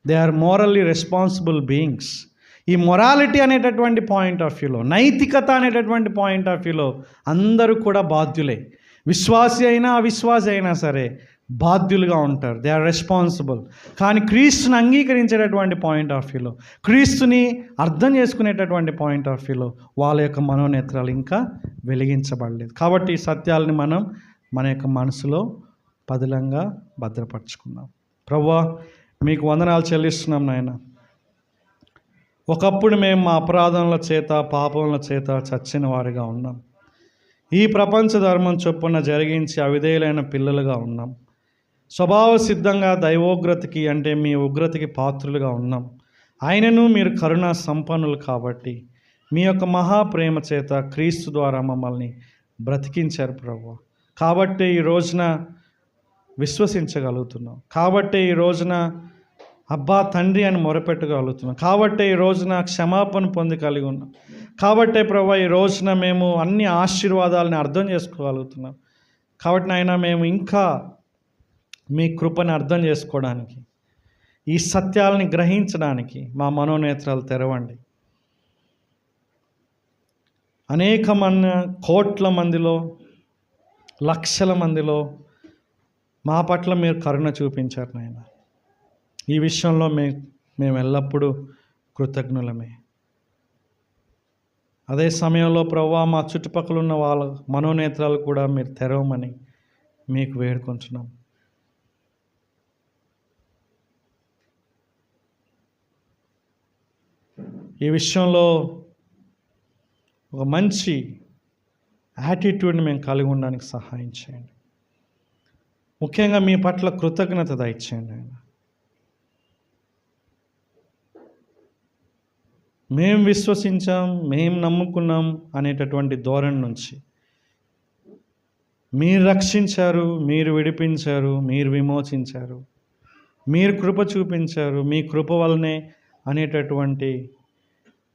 they are morally responsible beings. ఈ మొరాలిటీ అనేటటువంటి పాయింట్ ఆఫ్ వ్యూలో, నైతికత అనేటటువంటి పాయింట్ ఆఫ్ వ్యూలో అందరూ కూడా బాధ్యులే. విశ్వాసి అయినా అవిశ్వాసి అయినా సరే బాధ్యులుగా ఉంటారు. They are responsible. కానీ క్రీస్తుని అంగీకరించేటటువంటి పాయింట్ ఆఫ్ వ్యూలో, క్రీస్తుని అర్థం చేసుకునేటటువంటి పాయింట్ ఆఫ్ వ్యూలో వాళ్ళ యొక్క మనోనేత్రాలు ఇంకా వెలిగించబడలేదు. కాబట్టి ఈ సత్యాలని మనం మన యొక్క మనసులో పదిలంగా భద్రపరుచుకుందాం. ప్రభువా, మీకు వందనాలు చెల్లిస్తున్నాం నాయన. ఒకప్పుడు మేము మా అపరాధముల చేత, పాపముల చేత చచ్చిన వారిగా ఉన్నాం. ఈ ప్రపంచ ధర్మం చొప్పున జరిగించి అవిధేయులైన పిల్లలుగా ఉన్నాం. స్వభావ సిద్ధంగా దైవోగ్రతకి, అంటే మీ ఉగ్రతకి పాత్రులుగా ఉన్నాం. ఆయనను మీరు కరుణా సంపన్నులు కాబట్టి మీ యొక్క మహాప్రేమ చేత క్రీస్తు ద్వారా మమ్మల్ని బ్రతికించారు ప్రభువా. కాబట్టి ఈ రోజున విశ్వసించగలుగుతున్నాం. కాబట్టి ఈ రోజున అబ్బా తండ్రి అని మొరపెట్టగలుగుతున్నాం. కాబట్టి ఈ రోజున క్షమాపణ పొంది కలిగి ఉన్నాం. కాబట్టే ప్రభువా ఈ రోజున మేము అన్ని ఆశీర్వాదాలని అర్థం చేసుకోగలుగుతున్నాం. కాబట్టి నాయన, మేము ఇంకా మీ కృపని అర్థం చేసుకోవడానికి, ఈ సత్యాలని గ్రహించడానికి మా మనోనేత్రాలు తెరవండి. అనేక కోట్ల మందిలో, లక్షల మందిలో మా పట్ల మీరు కరుణ చూపించారు నాయన. ఈ విషయంలో మేము ఎల్లప్పుడూ కృతజ్ఞులమే. అదే సమయంలో ప్రభువా, మా చుట్టుపక్కల ఉన్న వాళ్ళ మనోనేత్రాలు కూడా మీరు తెరవమని మీకు వేడుకుంటున్నాం. ఈ విషయంలో ఒక మంచి యాటిట్యూడ్ని మేము కలిగి ఉండడానికి సహాయం చేయండి. ముఖ్యంగా మీ పట్ల కృతజ్ఞత దయచేయండి ఆయన. మేము విశ్వసించాం, మేము నమ్ముకున్నాం అనేటటువంటి ధోరణి నుంచి మీరు రక్షించారు, మీరు విడిపించారు, మీరు విమోచించారు, మీరు కృప చూపించారు, మీ కృప వల్లనే అనేటటువంటి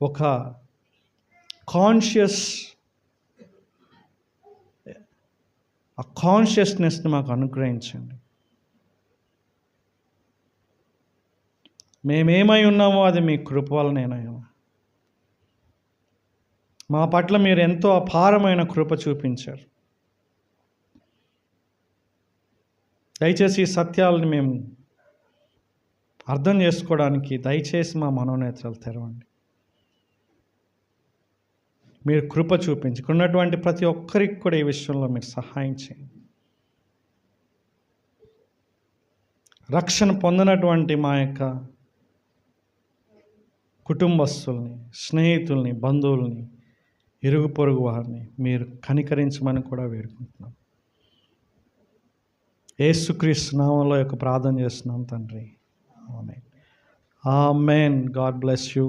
ఒక కాన్షియస్నెస్ని మాకు అనుగ్రహించండి. మేమేమై ఉన్నామో అది మీ కృప వల్లనేనయ్యా. మా పట్ల మీరు ఎంతో అపారమైన కృప చూపించారు. దయచేసి ఈ సత్యాలని మేము అర్థం చేసుకోవడానికి దయచేసి మా మనోనేత్రాలు తెరవండి. మీరు కృప చూపించి ఉన్నటువంటి ప్రతి ఒక్కరికి కూడా ఈ విషయంలో మీరు సహాయం చేయండి. రక్షణ పొందినటువంటి మా యొక్క కుటుంబస్తుల్ని, స్నేహితుల్ని, బంధువుల్ని, ఇరుగు పొరుగు వారిని మీరు కనికరించమని కూడా వేడుకుంటున్నాం. యేసుక్రీస్తు నామములో యొక్క ప్రార్థన చేస్తున్నాం తండ్రి. Amen. Amen. God bless you.